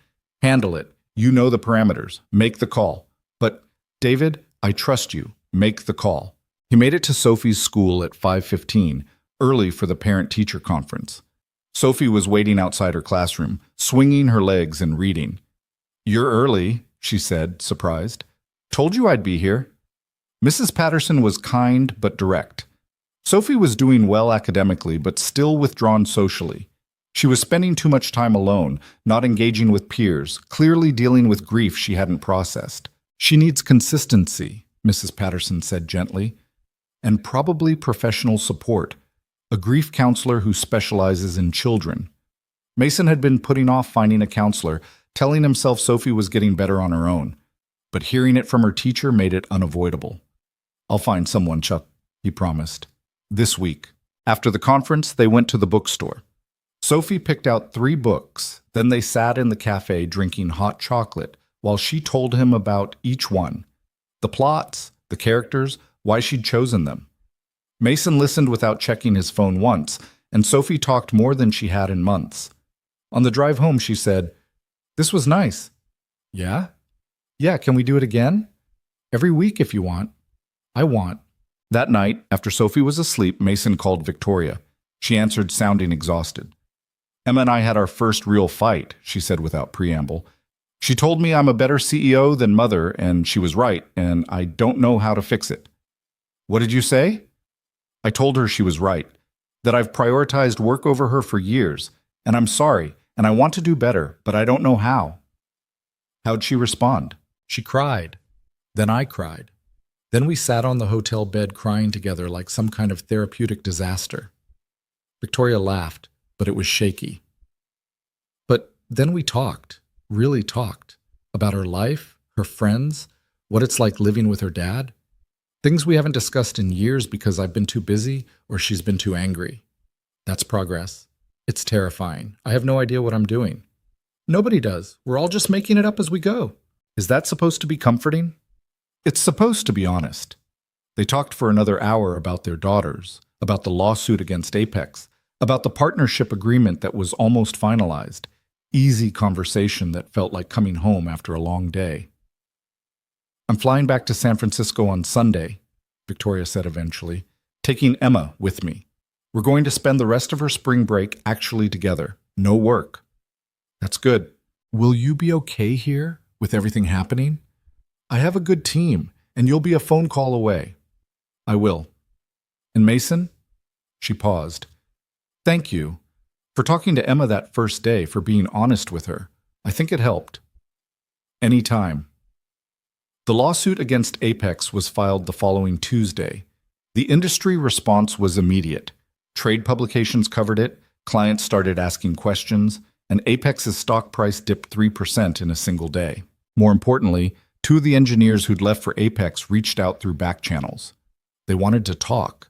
handle it. You know the parameters. Make the call." "But, David, I trust you. Make the call." He made it to Sophie's school at 5:15, early for the parent-teacher conference. Sophie was waiting outside her classroom, swinging her legs and reading. "You're early," she said, surprised. "Told you I'd be here." Mrs. Patterson was kind but direct. Sophie was doing well academically but still withdrawn socially. She was spending too much time alone, not engaging with peers, clearly dealing with grief she hadn't processed. "She needs consistency," Mrs. Patterson said gently, "and probably professional support, a grief counselor who specializes in children." Mason had been putting off finding a counselor, telling himself Sophie was getting better on her own. But hearing it from her teacher made it unavoidable. "I'll find someone, Chuck," he promised. This week. After the conference, they went to the bookstore. Sophie picked out 3 books, then they sat in the cafe drinking hot chocolate, while she told him about each one, the plots, the characters, why she'd chosen them. Mason listened without checking his phone once, and Sophie talked more than she had in months. On the drive home, she said, "This was nice." "Yeah? Yeah, can we do it again?" "Every week if you want." "I want." That night, after Sophie was asleep, Mason called Victoria. She answered, sounding exhausted. "Emma and I had our first real fight," she said without preamble. "She told me I'm a better CEO than mother, and she was right, and I don't know how to fix it." "What did you say?" "I told her she was right, that I've prioritized work over her for years, and I'm sorry, and I want to do better, but I don't know how." "How'd she respond?" She cried. Then I cried. Then we sat on the hotel bed crying together like some kind of therapeutic disaster. Victoria laughed, but it was shaky. But then we talked, really talked, about her life, her friends, what it's like living with her dad. Things we haven't discussed in years because I've been too busy or she's been too angry. That's progress. It's terrifying. I have no idea what I'm doing. Nobody does. We're all just making it up as we go. Is that supposed to be comforting? It's supposed to be honest. They talked for another hour about their daughters, about the lawsuit against Apex, about the partnership agreement that was almost finalized. Easy conversation that felt like coming home after a long day. "I'm flying back to San Francisco on Sunday," Victoria said eventually, "taking Emma with me. We're going to spend the rest of her spring break actually together. No work." "That's good. Will you be okay here with everything happening?" "I have a good team, and you'll be a phone call away." "I will." "And Mason?" She paused. "Thank you for talking to Emma that first day, for being honest with her. I think it helped." "Any time." The lawsuit against Apex was filed the following Tuesday. The industry response was immediate. Trade publications covered it, clients started asking questions, and Apex's stock price dipped 3% in a single day. More importantly, two of the engineers who'd left for Apex reached out through back channels. They wanted to talk.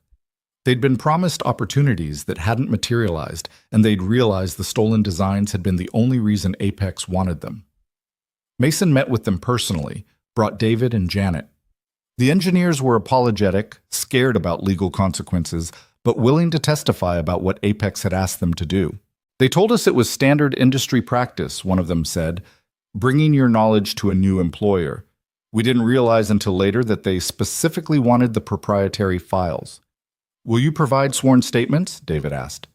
They'd been promised opportunities that hadn't materialized, and they'd realized the stolen designs had been the only reason Apex wanted them. Mason met with them personally, brought David and Janet. The engineers were apologetic, scared about legal consequences, but willing to testify about what Apex had asked them to do. "They told us it was standard industry practice," one of them said, "bringing your knowledge to a new employer. We didn't realize until later that they specifically wanted the proprietary files." "Will you provide sworn statements?" David asked.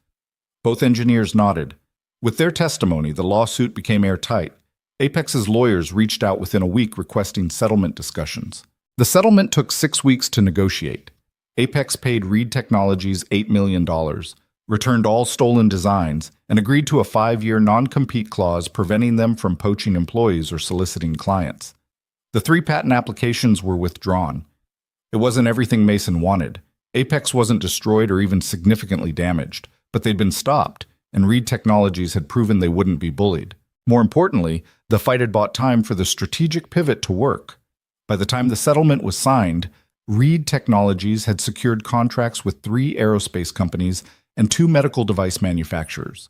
Both engineers nodded. With their testimony, the lawsuit became airtight. Apex's lawyers reached out within a week requesting settlement discussions. The settlement took 6 weeks to negotiate. Apex paid Reed Technologies $8 million, returned all stolen designs, and agreed to a 5-year non-compete clause preventing them from poaching employees or soliciting clients. The 3 patent applications were withdrawn. It wasn't everything Mason wanted. Apex wasn't destroyed or even significantly damaged, but they'd been stopped, and Reed Technologies had proven they wouldn't be bullied. More importantly, the fight had bought time for the strategic pivot to work. By the time the settlement was signed, Reed Technologies had secured contracts with 3 aerospace companies and 2 medical device manufacturers.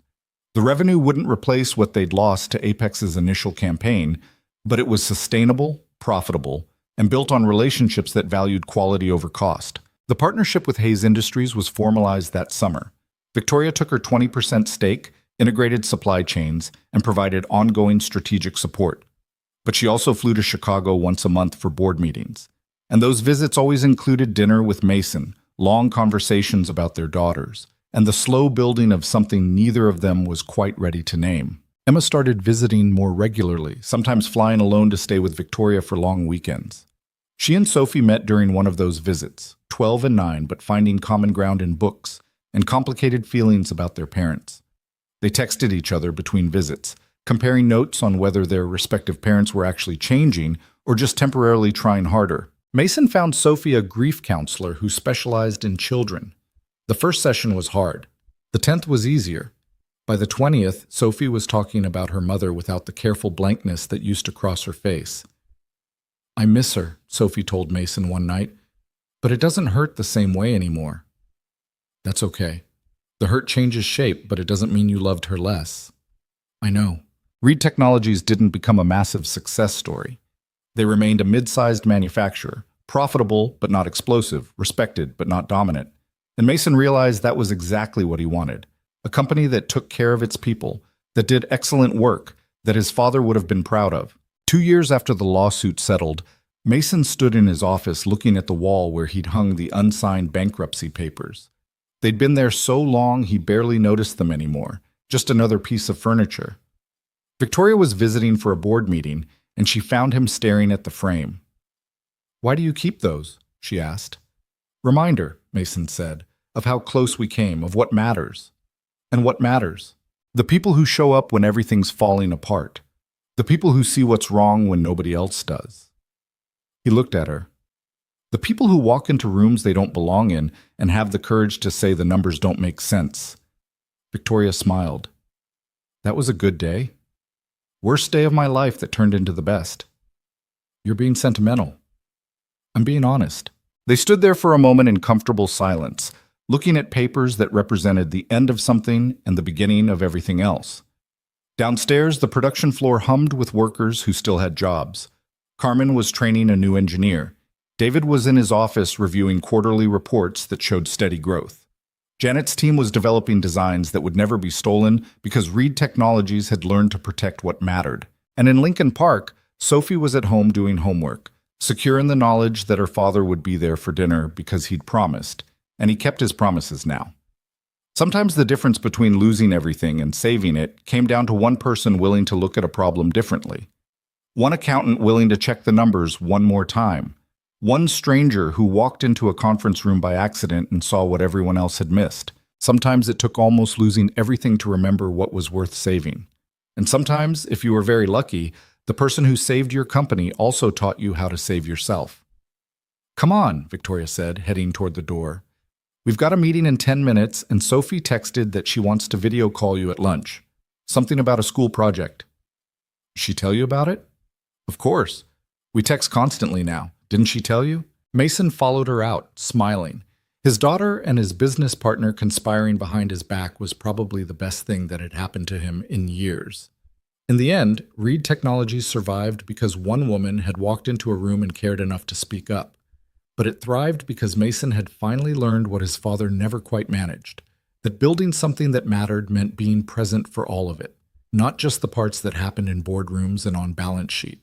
The revenue wouldn't replace what they'd lost to Apex's initial campaign, but it was sustainable, profitable, and built on relationships that valued quality over cost. The partnership with Hayes Industries was formalized that summer. Victoria took her 20% stake, integrated supply chains, and provided ongoing strategic support. But she also flew to Chicago once a month for board meetings. And those visits always included dinner with Mason, long conversations about their daughters, and the slow building of something neither of them was quite ready to name. Emma started visiting more regularly, sometimes flying alone to stay with Victoria for long weekends. She and Sophie met during one of those visits, 12 and 9, but finding common ground in books and complicated feelings about their parents. They texted each other between visits, comparing notes on whether their respective parents were actually changing or just temporarily trying harder. Mason found Sophie a grief counselor who specialized in children. The first session was hard. The 10th was easier. By the 20th, Sophie was talking about her mother without the careful blankness that used to cross her face. "I miss her," Sophie told Mason one night, "but it doesn't hurt the same way anymore." "That's okay. The hurt changes shape, but it doesn't mean you loved her less." "I know. Reed Technologies didn't become a massive success story. They remained a mid-sized manufacturer, profitable but not explosive, respected but not dominant. And Mason realized that was exactly what he wanted. A company that took care of its people, that did excellent work, that his father would have been proud of. 2 years after the lawsuit settled, Mason stood in his office looking at the wall where he'd hung the unsigned bankruptcy papers. They'd been there so long he barely noticed them anymore, just another piece of furniture. Victoria was visiting for a board meeting, and she found him staring at the frame. "Why do you keep those?" she asked. "Reminder," Mason said, "of how close we came, of what matters." And what matters? The people who show up when everything's falling apart. The people who see what's wrong when nobody else does. He looked at her. The people who walk into rooms they don't belong in and have the courage to say the numbers don't make sense. Victoria smiled. "That was a good day. Worst day of my life that turned into the best." "You're being sentimental." "I'm being honest." They stood there for a moment in comfortable silence, looking at papers that represented the end of something and the beginning of everything else. Downstairs, the production floor hummed with workers who still had jobs. Carmen was training a new engineer. David was in his office reviewing quarterly reports that showed steady growth. Janet's team was developing designs that would never be stolen because Reed Technologies had learned to protect what mattered. And in Lincoln Park, Sophie was at home doing homework, secure in the knowledge that her father would be there for dinner because he'd promised, and he kept his promises now. Sometimes the difference between losing everything and saving it came down to one person willing to look at a problem differently. One accountant willing to check the numbers one more time. One stranger who walked into a conference room by accident and saw what everyone else had missed. Sometimes it took almost losing everything to remember what was worth saving. And sometimes, if you were very lucky, the person who saved your company also taught you how to save yourself. "Come on," Victoria said, heading toward the door. "We've got a meeting in 10 minutes, and Sophie texted that she wants to video call you at lunch. Something about a school project." "She tell you about it?" "Of course. We text constantly now. Didn't she tell you?" Mason followed her out, smiling. His daughter and his business partner conspiring behind his back was probably the best thing that had happened to him in years. In the end, Reed Technologies survived because one woman had walked into a room and cared enough to speak up. But it thrived because Mason had finally learned what his father never quite managed, that building something that mattered meant being present for all of it, not just the parts that happened in boardrooms and on balance sheets.